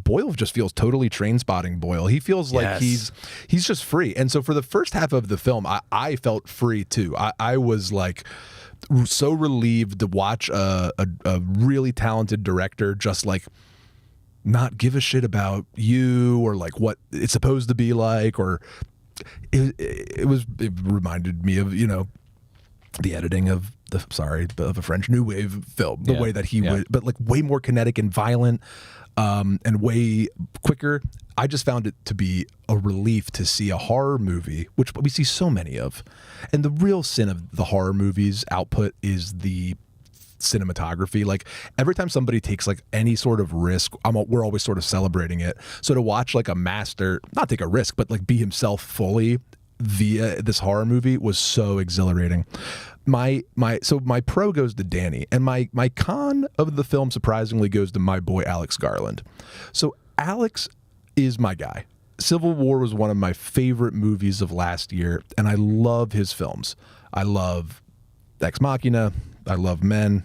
Boyle just feels totally Train Spotting Boyle. He feels like he's just free. And so for the first half of the film, I felt free too. I was like so relieved to watch a really talented director just like not give a shit about you or like what it's supposed to be like, or it reminded me of, you know, the editing of of a French New Wave film, the way that he would, but like way more kinetic and violent, and way quicker. I just found it to be a relief to see a horror movie, which we see so many of. And the real sin of the horror movies output is the cinematography. Like every time somebody takes like any sort of risk, we're always sort of celebrating it. So to watch like a master not take a risk, but like be himself fully via this horror movie was so exhilarating. My pro goes to Danny, and my con of the film surprisingly goes to my boy Alex Garland. So Alex is my guy. Civil War was one of my favorite movies of last year, and I love his films. I love Ex Machina. I love Men.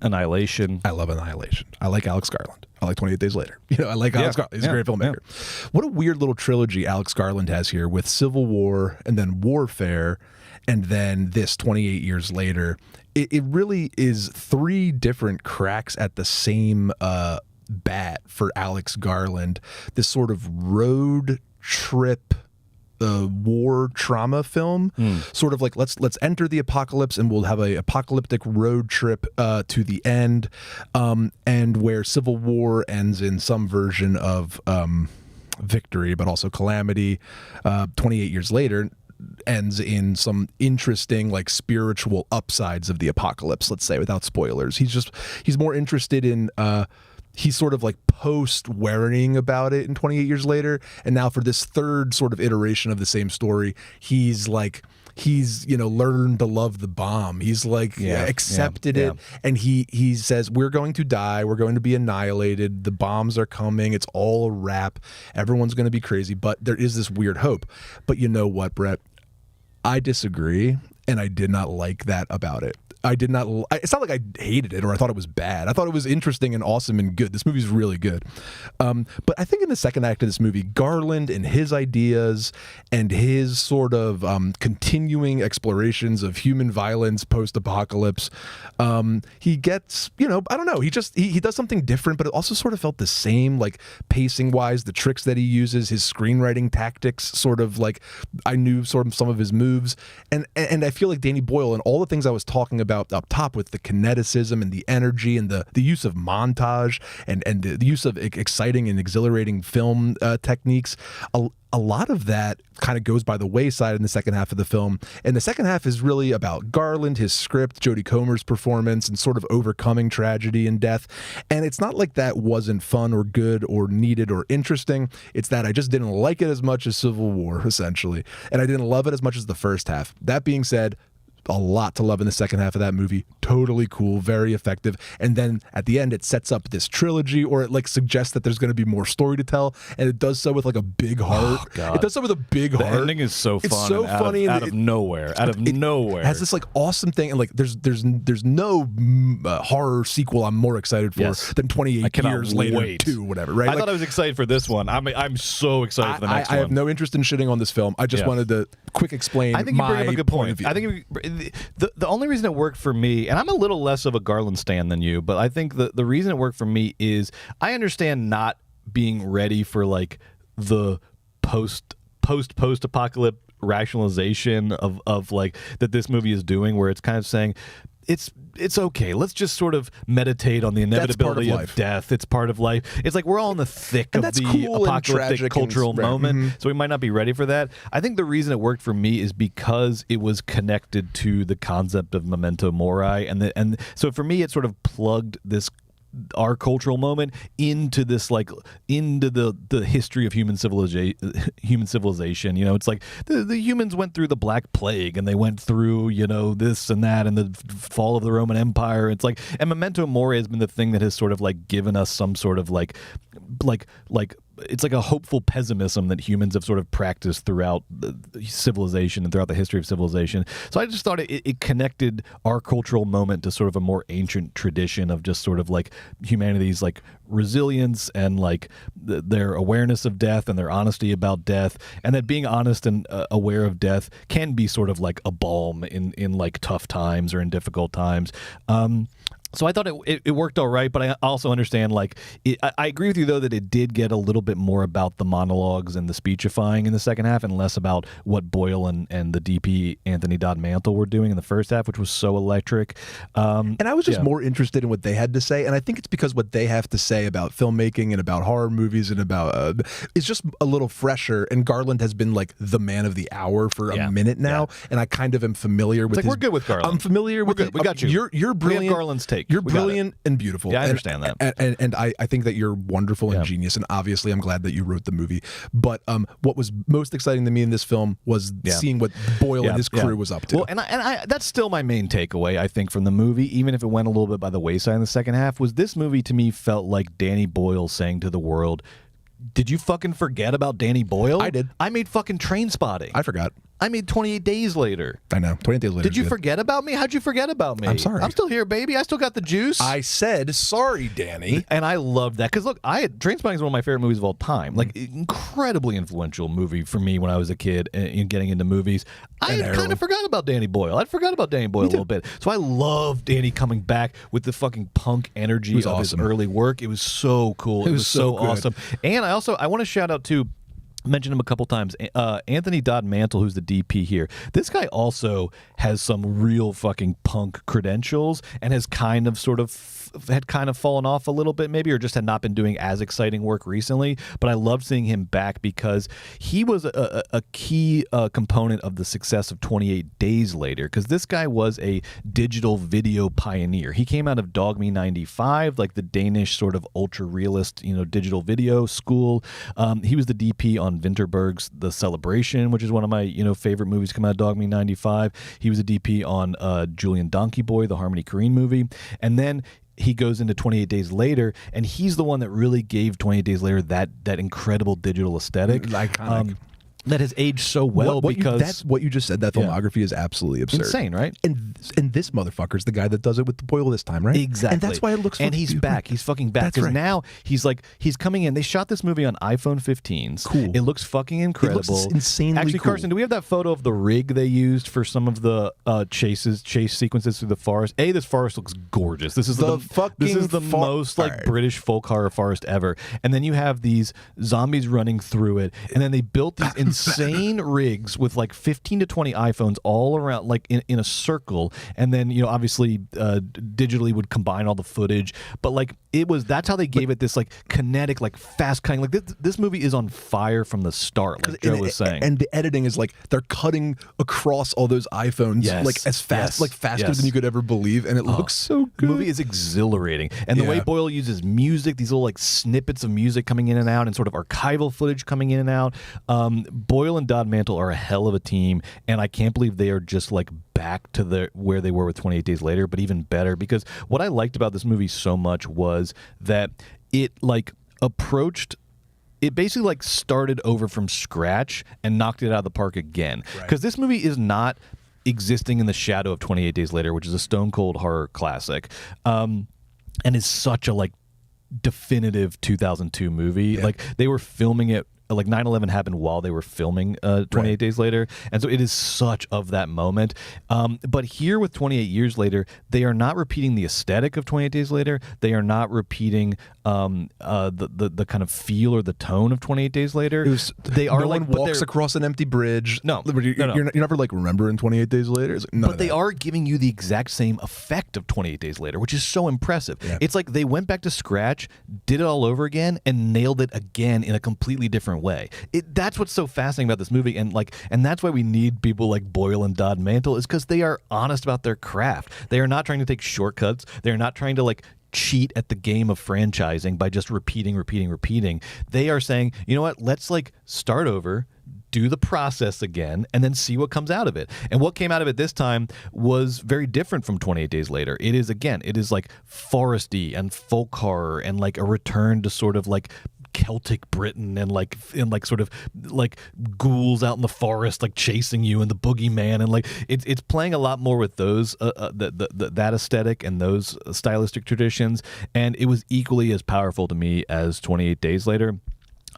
Annihilation. I love Annihilation. I like Alex Garland. I like 28 Days Later. You know, I like Alex Garland. He's a great filmmaker. Yeah. What a weird little trilogy Alex Garland has here with Civil War and then Warfare and then this 28 Years Later. It really is three different cracks at the same bat for Alex Garland. This sort of road trip war trauma film, sort of like let's enter the apocalypse and we'll have a apocalyptic road trip to the end, and where Civil War ends in some version of victory but also calamity. 28 Years Later ends in some interesting like spiritual upsides of the apocalypse, let's say, without spoilers. He's more interested in he's sort of like post-worrying about it in 28 Years Later. And now for this third sort of iteration of the same story, he's you know, learned to love the bomb. He's like accepted it. And he says, we're going to die. We're going to be annihilated. The bombs are coming. It's all a wrap. Everyone's going to be crazy. But there is this weird hope. But you know what, Brett? I disagree. And I did not like that about it. It's not like I hated it or I thought it was bad. I thought it was interesting and awesome and good. This movie's really good. But I think in the second act of this movie, Garland and his ideas and his sort of continuing explorations of human violence post-apocalypse, he gets, you know, I don't know. He does something different, but it also sort of felt the same, like pacing-wise, the tricks that he uses, his screenwriting tactics, sort of like I knew sort of some of his moves. And I feel like Danny Boyle and all the things I was talking about up top with the kineticism and the energy and the use of montage and the use of exciting and exhilarating film techniques, a lot of that kind of goes by the wayside in the second half of the film. And the second half is really about Garland, his script, Jodie Comer's performance, and sort of overcoming tragedy and death. And it's not like that wasn't fun or good or needed or interesting. It's that I just didn't like it as much as Civil War, essentially. And I didn't love it as much as the first half. That being said, a lot to love in the second half of that movie. Totally cool, very effective. And then at the end, it sets up this trilogy, or it like suggests that there's going to be more story to tell, and it does so with like a big heart. Oh, God. It does so with a big heart. The ending is so fun. It's so funny. Out of nowhere. It has this like awesome thing, and like there's no horror sequel I'm more excited for than 28 Years Later 2, whatever. Right? I thought I was excited for this one. I'm so excited for the next one. I have no interest in shitting on this film. I just wanted to quick explain. I think you bring up a good point. I think the only reason it worked for me, and I'm a little less of a Garland stan than you, but I think the reason it worked for me is I understand not being ready for like the post apocalypse rationalization of like that this movie is doing, where it's kind of saying it's okay. Let's just sort of meditate on the inevitability of death. It's part of life. It's like we're all in the thick of the cool apocalyptic cultural moment, Mm-hmm. so we might not be ready for that. I think the reason it worked for me is because it was connected to the concept of memento mori, and so for me it sort of plugged our cultural moment into this, like into the history of human civilization. You know, it's like the humans went through the Black Plague, and they went through, you know, this and that, and the fall of the Roman Empire. It's like, and memento mori has been the thing that has sort of like given us some sort of like it's like a hopeful pessimism that humans have sort of practiced throughout the civilization and throughout the history of civilization. So I just thought it connected our cultural moment to sort of a more ancient tradition of just sort of like humanity's like resilience and like their awareness of death and their honesty about death, and that being honest and aware of death can be sort of like a balm in like tough times or in difficult times. So I thought it worked all right, but I also understand, like, I agree with you, though, that it did get a little bit more about the monologues and the speechifying in the second half and less about what Boyle and the DP, Anthony Dodd Mantle, were doing in the first half, which was so electric. And I was just more interested in what they had to say, and I think it's because what they have to say about filmmaking and about horror movies and about it's just a little fresher, and Garland has been, like, the man of the hour for a minute now, and I kind of am familiar with we're good with Garland. I'm familiar with it. We got you. You're brilliant. We have Garland's take. You're brilliant and beautiful. Yeah, I understand that. And I think that you're wonderful and genius, and obviously I'm glad that you wrote the movie. But what was most exciting to me in this film was seeing what Boyle and his crew was up to. Well, and I that's still my main takeaway, I think, from the movie, even if it went a little bit by the wayside in the second half, was this movie to me felt like Danny Boyle saying to the world, did you fucking forget about Danny Boyle? I did. I made fucking Trainspotting. I forgot. I made 28 Days Later. I know. 28 Days Later. Did you forget about me? How'd you forget about me? I'm sorry. I'm still here, baby. I still got the juice. I said sorry, Danny. And I loved that. Because, look, Trainspotting is one of my favorite movies of all time. Like, incredibly influential movie for me when I was a kid and getting into movies. I kind of forgot about Danny Boyle. I'd forgot about Danny Boyle a little bit. So I love Danny coming back with the fucking punk energy of his early work. It was so cool. It was so awesome. And I want to shout out, too, mentioned him a couple times, Anthony Dodd Mantle, who's the DP here. This guy also has some real fucking punk credentials and has kind of fallen off a little bit, maybe, or just had not been doing as exciting work recently. But I loved seeing him back because he was a key component of the success of 28 Days Later, because this guy was a digital video pioneer. He came out of Dog Me 95, like the Danish sort of ultra realist, digital video school. He was the DP on Vinterberg's The Celebration, which is one of my favorite movies come out of Dog Me 95. He was a DP on Julian Donkey Boy, the Harmony Korine movie, and then he goes into 28 Days Later, and he's the one that really gave 28 Days Later that incredible digital aesthetic. Iconic. That has aged so well because what you just said, that filmography is absolutely absurd. Insane, right? And this motherfucker's the guy that does it with the Boyle this time, right? Exactly. And that's why it looks and he's back. He's fucking back. Because now he's coming in. They shot this movie on iPhone 15s. Cool. It looks fucking incredible. It looks insanely Actually, cool. Carson, do we have that photo of the rig they used for some of the chase sequences through the forest? This forest looks gorgeous. This is the most like British folk horror forest ever. And then you have these zombies running through it, and then they built these insane rigs with like 15 to 20 iPhones all around, like in a circle, and then obviously digitally would combine all the footage, but like that's how they gave it this like kinetic, like fast kind of, like this movie is on fire from the start, like Joe was saying. And the editing is like they're cutting across all those iPhones like as fast, like faster than you could ever believe, and it looks so good. The movie is exhilarating, and the way Boyle uses music, these little like snippets of music coming in and out, and sort of archival footage coming in and out. Boyle and Dodd Mantle are a hell of a team, and I can't believe they are just like back to where they were with 28 Days Later, but even better, because what I liked about this movie so much was that it like it basically like started over from scratch and knocked it out of the park again, because this movie is not existing in the shadow of 28 Days Later, which is a stone cold horror classic, and is such a like definitive 2002 movie. Like they were filming it like 9/11 happened while they were filming 28 Days Later, and so it is such of that moment. But here with 28 Years Later, they are not repeating the aesthetic of 28 Days Later. They are not repeating the kind of feel or the tone of 28 Days Later. They are no like one walks across an empty bridge. No, you're never like remembering 28 Days Later. It's like, but they are giving you the exact same effect of 28 Days Later, which is so impressive. Yeah. It's like they went back to scratch, did it all over again, and nailed it again in a completely different way. That's what's so fascinating about this movie, and that's why we need people like Boyle and Dodd Mantle, is because they are honest about their craft. They are not trying to take shortcuts. They are not trying to cheat at the game of franchising by just repeating. They are saying, you know what, let's start over, do the process again, and then see what comes out of it. And what came out of it this time was very different from 28 Days Later. It is foresty and folk horror and a return to sort of Celtic Britain and sort of ghouls out in the forest chasing you and the boogeyman, and it's playing a lot more with those that aesthetic and those stylistic traditions, and it was equally as powerful to me as 28 Days Later.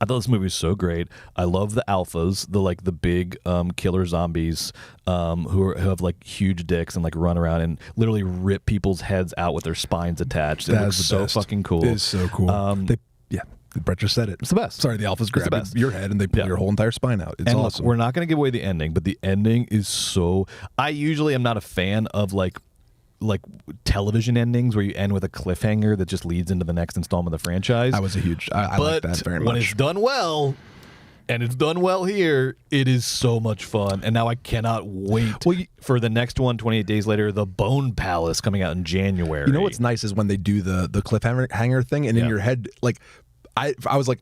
I thought this movie was so great. I love the alphas, the big killer zombies who have huge dicks and run around and literally rip people's heads out with their spines attached. It looks so fucking cool. It is so cool. Brett just said it. It's the best. Sorry, the alphas grab your head and they pull your whole entire spine out. It's awesome. Look, we're not going to give away the ending, but the ending is so... I usually am not a fan of television endings where you end with a cliffhanger that just leads into the next installment of the franchise. I like that very much. When it's done well, and it's done well here, it is so much fun. And now I cannot wait for the next one, 28 Days Later, The Bone Palace, coming out in January. You know what's nice is when they do the cliffhanger thing, and in your head, I was like,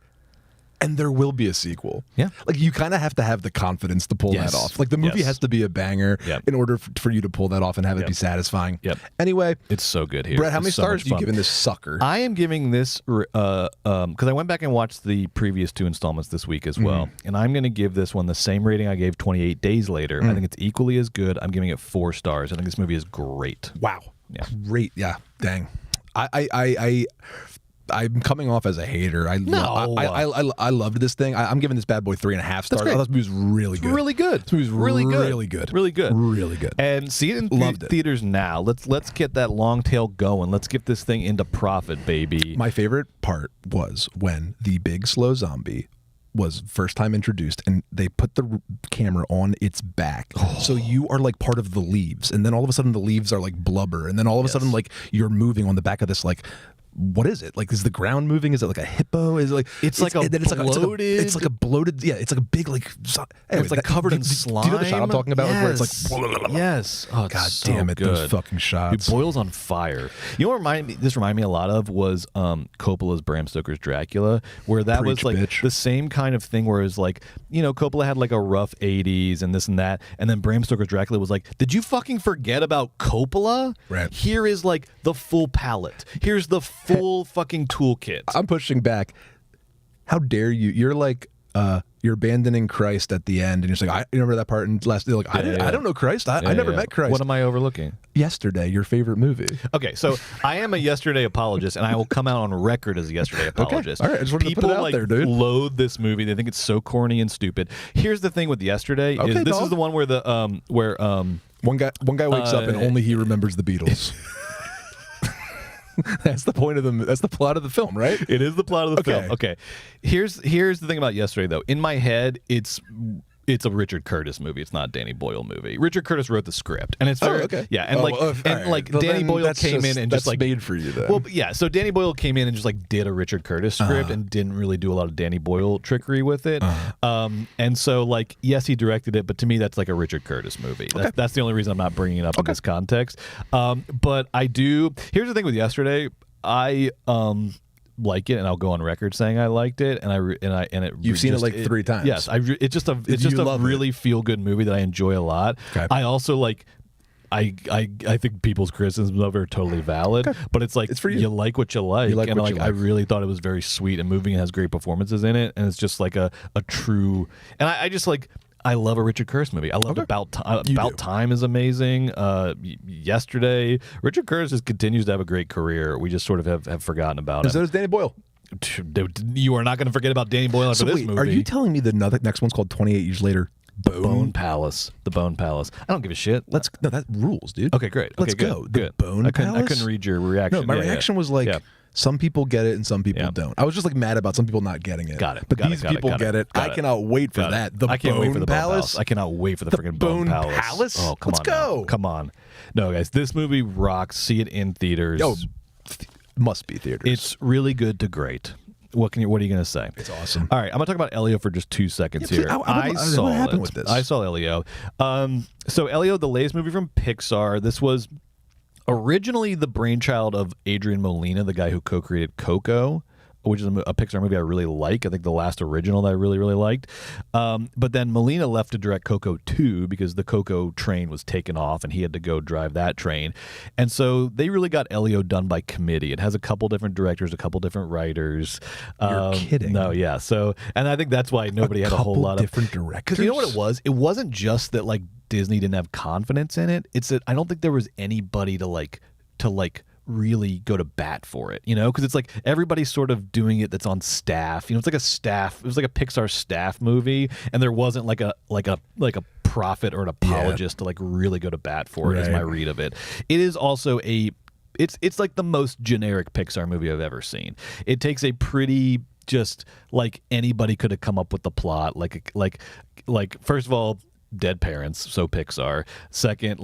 and there will be a sequel. Yeah. You kind of have to have the confidence to pull that off. The movie has to be a banger in order for you to pull that off and have it be satisfying. Yep. Anyway. It's so good here. Brett, how many stars are you giving this sucker? I am giving this, because I went back and watched the previous 2 installments this week as well, and I'm going to give this one the same rating I gave 28 Days Later. I think it's equally as good. I'm giving it 4 stars. I think this movie is great. Wow. Yeah. Great. Yeah. Dang. I'm coming off as a hater. I loved this thing. I'm giving this bad boy 3.5 stars. I thought this movie was really good. Really good. This movie was really good. Really good. Really good. And see it in theaters now. Let's get that long tail going. Let's get this thing into profit, baby. My favorite part was when the big slow zombie was first time introduced and they put the camera on its back. So you are part of the leaves, and then all of a sudden the leaves are blubber, and then all of a sudden you're moving on the back of this what is it? Is the ground moving? Is it a hippo? Is it it's like a bloated... It's like a bloated... Yeah, it's like a big it's covered in slime. Do you know the shot I'm talking about? Yes. Where it's yes. Oh, God so damn it, good. those fucking shots. It boils on fire. You know what this reminded me a lot of was Coppola's Bram Stoker's Dracula, where that was the same kind of thing where it was Coppola had a rough 80s and this and that, and then Bram Stoker's Dracula was did you fucking forget about Coppola? Right. Here is the full palette. Here's the full fucking toolkit. I'm pushing back. How dare you? You're you're abandoning Christ at the end, and you're saying, I remember that part in last. I don't know Christ. I never met Christ. What am I overlooking? Yesterday, your favorite movie. Okay, so I am a Yesterday apologist, and I will come out on record as a Yesterday apologist. Okay. All right, I just wanted People to put it out there, dude. Loathe this movie. They think it's so corny and stupid. Here's the thing with Yesterday: is this is the one where one guy wakes up and only he remembers the Beatles. That's the point of that's the plot of the film, right? It is the plot of the film. Okay. Here's the thing about Yesterday, though. In my head, it's a Richard Curtis movie. It's not a Danny Boyle movie. Richard Curtis wrote the script, and it's very yeah, and Danny Boyle came in and just made for you then. Well, yeah. So Danny Boyle came in and just did a Richard Curtis script and didn't really do a lot of Danny Boyle trickery with it. And so yes, he directed it, but to me that's a Richard Curtis movie. That's the only reason I'm not bringing it up in this context. But I do. Here's the thing with Yesterday. I like it, and I'll go on record saying I liked it, You've seen it 3 times. Yes, it's just a really feel good movie that I enjoy a lot. Okay. I also I think people's criticisms of it are totally valid, but it's for you. You like what you like, and I really thought it was very sweet and moving and has great performances in it, and it's just a true. And I just I love a Richard Curtis movie. I love About Time is amazing. Yesterday, Richard Curtis just continues to have a great career. We just sort of have forgotten about it. So does Danny Boyle. You are not going to forget about Danny Boyle after this movie. Are you telling me the next one's called 28 Years Later? Bone Palace. The Bone Palace. I don't give a shit. No, that rules, dude. Okay, great. Let's okay, go. Good. The Good. Bone I Palace? couldn't read your reaction. No, my reaction was like, some people get it and some people don't. I was just like mad about some people not getting it. Got it. But Got these it, got it, people got it, get it. got I it. cannot wait for Got it. that. I can't wait for the Bone Bone Palace. I cannot wait for the freaking Bone Palace. Oh, come Let's on. go. Now. Come on. No, guys, this movie rocks. See it in theaters. Yo, must be theaters. It's really good to great. What are you going to say? It's awesome. All right, I'm going to talk about Elio for just 2 seconds Yeah, here. please, what happened with this? I saw Elio. So Elio, the latest movie from Pixar. This was originally the brainchild of Adrian Molina, the guy who co-created Coco, which is a Pixar movie I really like. I think the last original that I really, really liked. But then Molina left to direct Coco 2 because the Coco train was taken off and he had to go drive that train. And so they really got Elio done by committee. It has a couple different directors, a couple different writers. You're kidding. No, yeah. So, and I think that's why nobody had a whole lot of different directors. Because you know what it was? It wasn't just that like Disney didn't have confidence in it. It's that I don't think there was anybody to really go to bat for it, because it's like everybody's sort of doing it that's on staff. It's like it was like a Pixar staff movie, and there wasn't like a prophet or an apologist to like really go to bat for it. Is my read of it. It is also it's like the most generic Pixar movie I've ever seen. It takes a pretty just like anybody could have come up with the plot. Like first of all, dead parents, so Pixar. Second,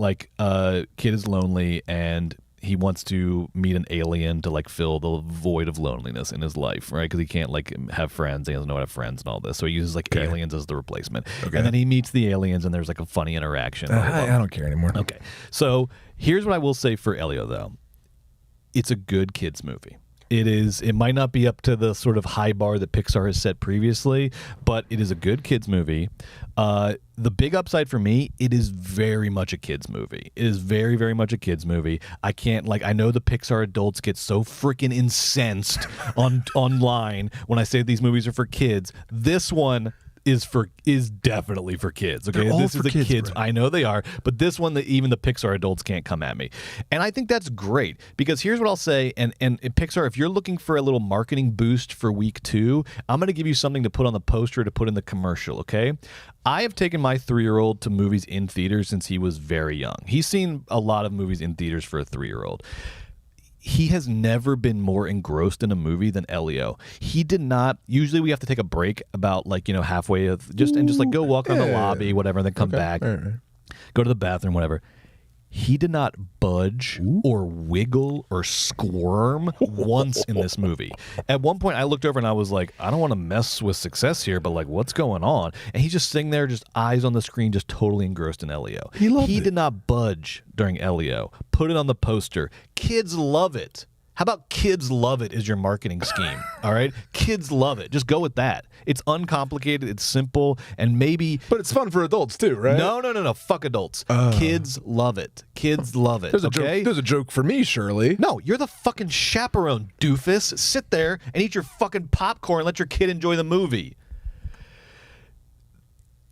kid is lonely and he wants to meet an alien to like fill the void of loneliness in his life, right? Because he can't like have friends. He doesn't know how to have friends and all this. So he uses like aliens as the replacement. Okay. And then he meets the aliens and there's like a funny interaction. I don't care anymore. Okay. So here's what I will say for Elio though. It's a good kids movie. It might not be up to the sort of high bar that Pixar has set previously, but it is a good kids movie. The big upside for me, it is very much a kids movie. It is very, very much a kids movie. I know the Pixar adults get so freaking incensed online when I say these movies are for kids. This one is definitely for kids. Okay, this is the kids. Brent. I know they are, but this one, even the Pixar adults can't come at me, and I think that's great because here's what I'll say. And Pixar, if you're looking for a little marketing boost for week 2, I'm going to give you something to put on the poster to put in the commercial. Okay, I have taken my 3-year-old to movies in theaters since he was very young. He's seen a lot of movies in theaters for a 3-year-old. He has never been more engrossed in a movie than Elio. He did not. Usually we have to take a break about halfway of just go walk around the lobby, whatever, and then come back, go to the bathroom, whatever. He did not budge or wiggle or squirm once in this movie. At one point, I looked over and I was like, I don't want to mess with success here, but like, what's going on? And he's just sitting there, just eyes on the screen, just totally engrossed in Elio. He did not budge during Elio. Put it on the poster. Kids love it. How about kids love it is your marketing scheme, all right? Kids love it. Just go with that. It's uncomplicated. It's simple. And maybe... But it's fun for adults too, right? No. Fuck adults. Kids love it. Kids love it, There's a joke for me, surely. No, you're the fucking chaperone, doofus. Sit there and eat your fucking popcorn and let your kid enjoy the movie.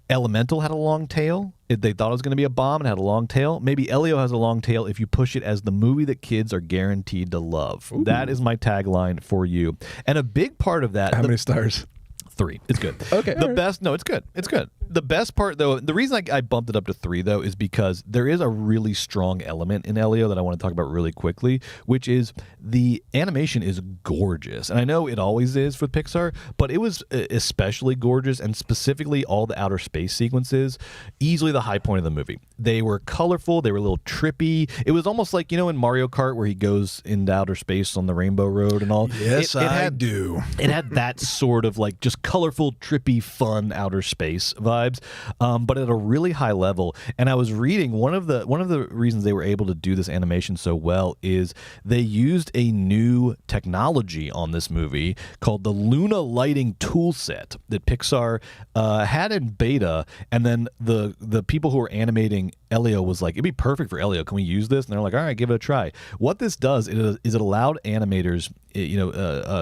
Elemental had a long tail. They thought it was going to be a bomb and had a long tail. Maybe Elio has a long tail if you push it as the movie that kids are guaranteed to love. Ooh. That is my tagline for you. And a big part of that... How many stars? 3. It's good. Okay. No, it's good. It's good. The best part, though, the reason I bumped it up to 3, though, is because there is a really strong element in Elio that I want to talk about really quickly, which is the animation is gorgeous. And I know it always is for Pixar, but it was especially gorgeous, and specifically all the outer space sequences, easily the high point of the movie. They were colorful. They were a little trippy. It was almost like, in Mario Kart where he goes into outer space on the Rainbow Road and all. Yes, I do. It had that sort of like just colorful, trippy, fun outer space vibes, but at a really high level. And I was reading one of the reasons they were able to do this animation so well is they used a new technology on this movie called the Luna lighting toolset that Pixar had in beta, and then the people who were animating Elio was like, it'd be perfect for Elio. Can we use this? And they're like, all right, give it a try. What this does is it allowed animators,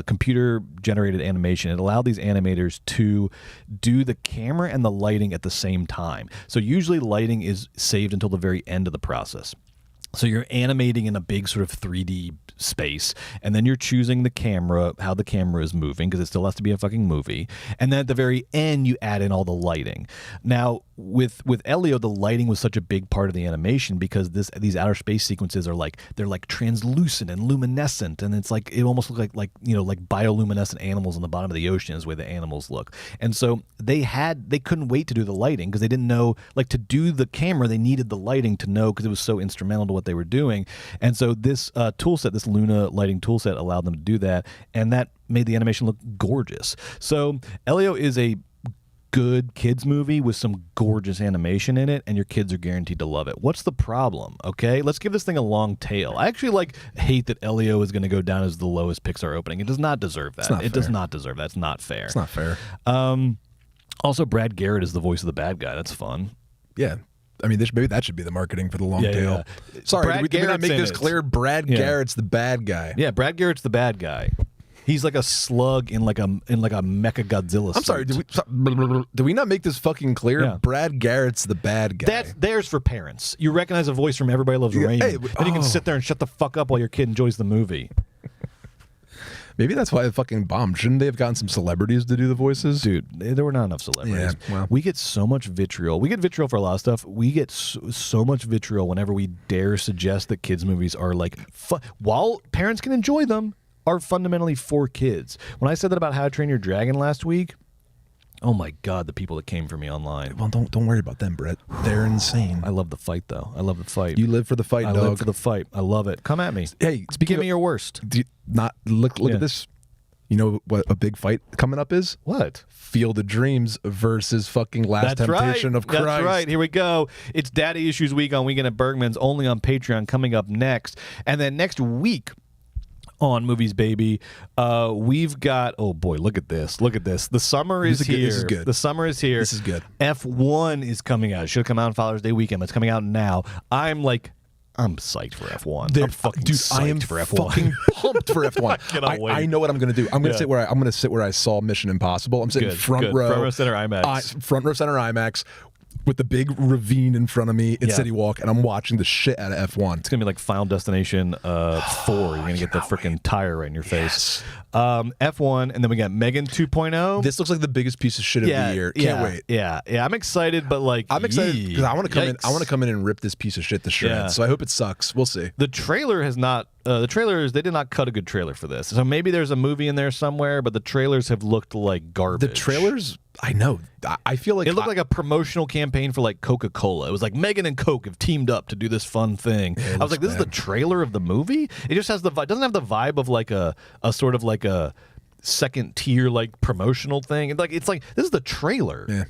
computer generated animation. It allowed these animators to do the camera and the lighting at the same time. So usually lighting is saved until the very end of the process. So you're animating in a big sort of 3D space, and then you're choosing the camera, how the camera is moving, because it still has to be a fucking movie. And then at the very end, you add in all the lighting. Now, with Elio, the lighting was such a big part of the animation because these outer space sequences are they're translucent and luminescent, and it's it almost looks like bioluminescent animals on the bottom of the ocean is the way the animals look. And so they couldn't wait to do the lighting because they didn't know to do the camera they needed the lighting to know because it was so instrumental to what they were doing. And so this tool set, this Luna lighting tool set, allowed them to do that, and that made the animation look gorgeous. So Elio is a good kids movie with some gorgeous animation in it, and your kids are guaranteed to love it. What's the problem? Okay, let's give this thing a long tail. I actually hate that Elio is going to go down as the lowest Pixar opening. It does not deserve that. It does not deserve that. It's not fair. It's not fair. Also, Brad Garrett is the voice of the bad guy. That's fun. Yeah. I mean, maybe that should be the marketing for the long tail. Yeah. Sorry, did we not make this clear? Brad Garrett's the bad guy. Yeah, Brad Garrett's the bad guy. He's like a slug in like a Mecha Godzilla suit. I'm sorry, did we not make this fucking clear? Yeah. Brad Garrett's the bad guy. There's for parents. You recognize a voice from Everybody Loves Raymond, and you can sit there and shut the fuck up while your kid enjoys the movie. Maybe that's why it fucking bombed. Shouldn't they have gotten some celebrities to do the voices? Dude, there were not enough celebrities. Yeah, well. We get so much vitriol. We get vitriol for a lot of stuff. We get so much vitriol whenever we dare suggest that kids' movies are while parents can enjoy them, are fundamentally for kids. When I said that about How to Train Your Dragon last week, oh my God, the people that came for me online. Well, don't worry about them, Brett. They're insane. I love the fight, though. I love the fight. You live for the fight, I dog. live for the fight. I love it. Come at me. Hey, Give me your worst. Look at this. You know what a big fight coming up is? What? Field of Dreams versus fucking Last Temptation of Christ. That's right. Here we go. It's Daddy Issues Week on Weekend at Bergman's, only on Patreon, coming up next. And then next week on Movies Baby, we've got, oh boy, look at this. Look at this. The summer is here. This is good. The summer is here. This is good. F1 is coming out. It should come out on Father's Day weekend, but it's coming out now. I'm psyched for F1. I'm fucking psyched I am for F1. fucking pumped for F1. I cannot wait. I know what I'm going to do. I'm going to sit where I saw Mission Impossible. I'm sitting front row. Front row center IMAX. Front row center IMAX with the big ravine in front of me in City Walk, and I'm watching the shit out of F1. It's going to be like Final Destination 4. You're going to get the freaking tire right in your face. F1, and then we got Megan 2.0. This looks like the biggest piece of shit of the year. Can't wait. Yeah. I'm excited, but I'm excited because I want to come in. I want to come in and rip this piece of shit to shreds. Yeah. So I hope it sucks. We'll see. The trailer has not. The trailers, they did not cut a good trailer for this. So maybe there's a movie in there somewhere, but the trailers have looked like garbage. The trailers, I know. I feel like it looked like a promotional campaign for like Coca-Cola. It was like Megan and Coke have teamed up to do this fun thing. I was like, this is the trailer of the movie? It just has it doesn't have the vibe of like a sort of like a second tier like promotional thing. It's like this is the trailer. Yeah.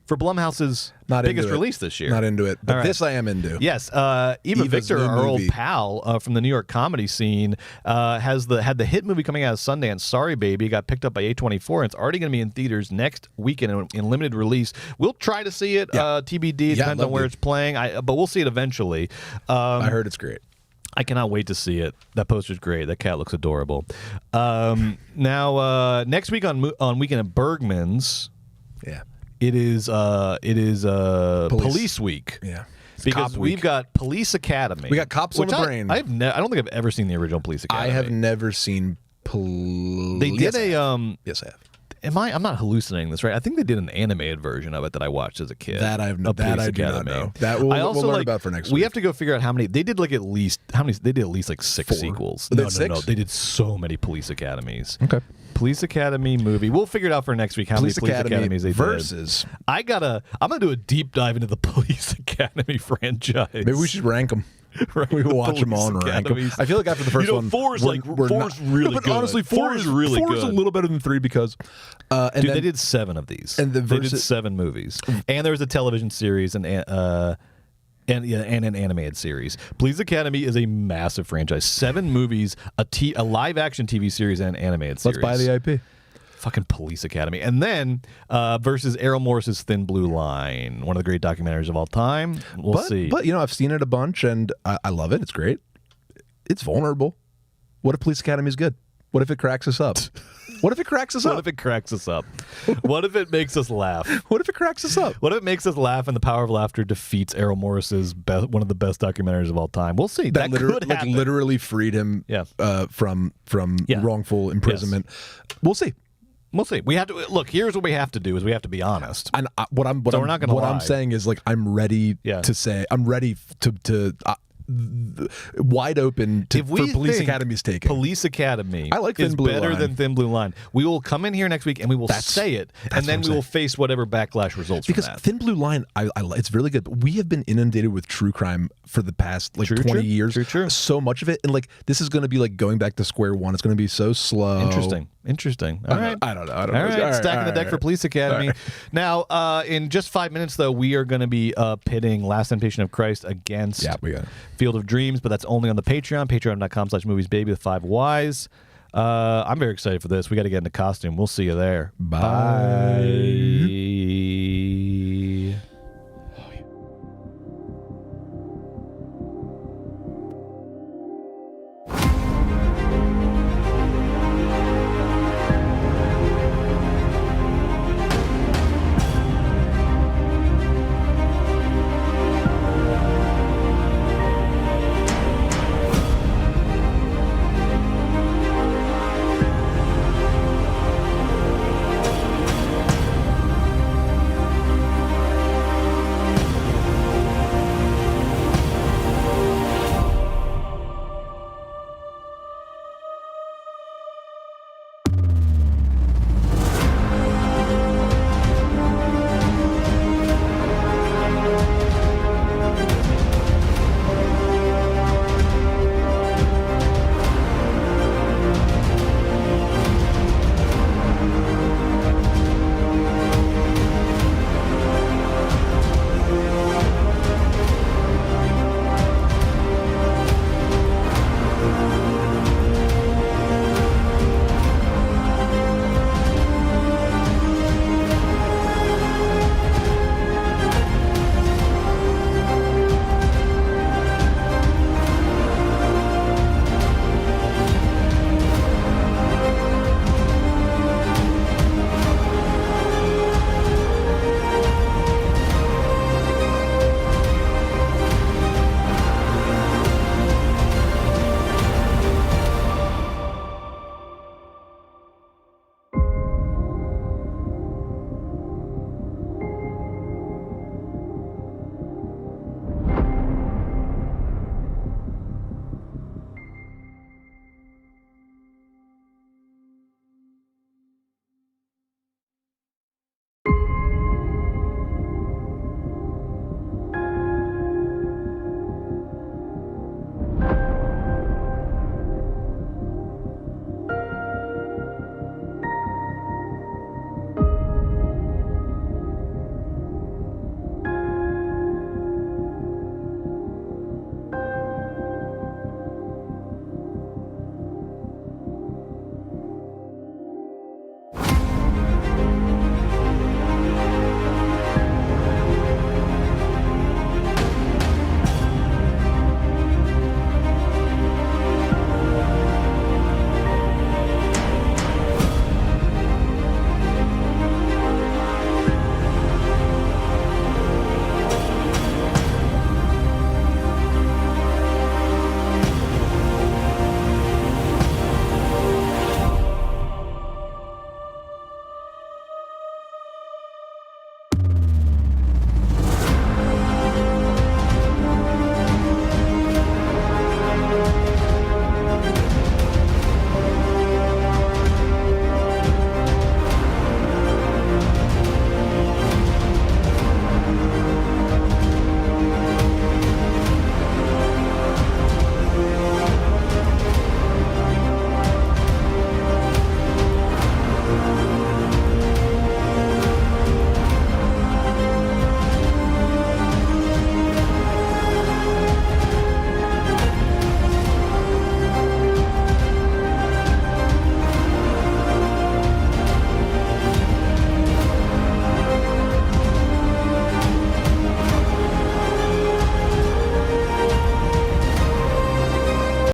For Blumhouse's biggest release this year. Not into it, but right. This I am into. Yes, Eva Victor, our old pal from the New York comedy scene, had the hit movie coming out of Sundance, Sorry Baby, got picked up by A24, and it's already going to be in theaters next weekend in limited release. We'll try to see it, TBD, it depends on where it's playing, but we'll see it eventually. I heard it's great. I cannot wait to see it. That poster's great. That cat looks adorable. Now, next week on Weekend at Bergman's, It is Police Week. Yeah. Because we've got Police Academy. We got Cops on the Brain. I don't think I've ever seen the original Police Academy. I have never seen Police. They did Yes, I have. I'm not hallucinating this, right? I think they did an animated version of it that I watched as a kid. That I do not know. That we'll learn about for next week. We have to go figure out how many. They did like at least like 6 sequels. No. They did so many Police Academies. Okay. Police Academy movie. We'll figure it out for next week. How many Police Academies they versus. did. I'm gonna do a deep dive into the Police Academy franchise. Maybe we should rank them. We will watch them all and rank them. I feel like after the first one, four's really good. Honestly, four is really good. 4 is a little better than 3 because. They did 7 of these. And they did 7 movies, and there was a television series and an animated series. Police Academy is a massive franchise. 7 movies, a live action TV series, and an animated series. Let's buy the IP. Fucking Police Academy. And then versus Errol Morris's Thin Blue Line, one of the great documentaries of all time. We'll see. But, I've seen it a bunch, and I love it. It's great. It's vulnerable. What if Police Academy is good? What if it cracks us up? What if it cracks us What up? if it cracks us up? What if it makes us laugh? What if it cracks us up? What if it makes us laugh and the power of laughter defeats Errol Morris's one of the best documentaries of all time? We'll see. That could happen. Literally freed him from wrongful imprisonment. Yes. We'll see. We'll see. We have to look. Here's what we have to do: is we have to be honest. And what I'm saying is like I'm ready to say I'm ready to wide open for Police Academy's taking. Police Academy I like Thin is Blue better Line. than Thin Blue Line. We will come in here next week and we will say it, and then we will face whatever backlash results because from that. Thin Blue Line, it's really good. But we have been inundated with true crime for the past 20 years. True. So much of it, and like this is going to be like going back to square one. It's going to be so slow. Interesting. All right. I don't know. All right. Stacking the deck for Police Academy. Now, in just 5 minutes, though, we are going to be pitting Last Temptation of Christ against Field of Dreams, but that's only on the Patreon, patreon.com/moviesbaby with 5 Ys. I'm very excited for this. We got to get into costume. We'll see you there. Bye.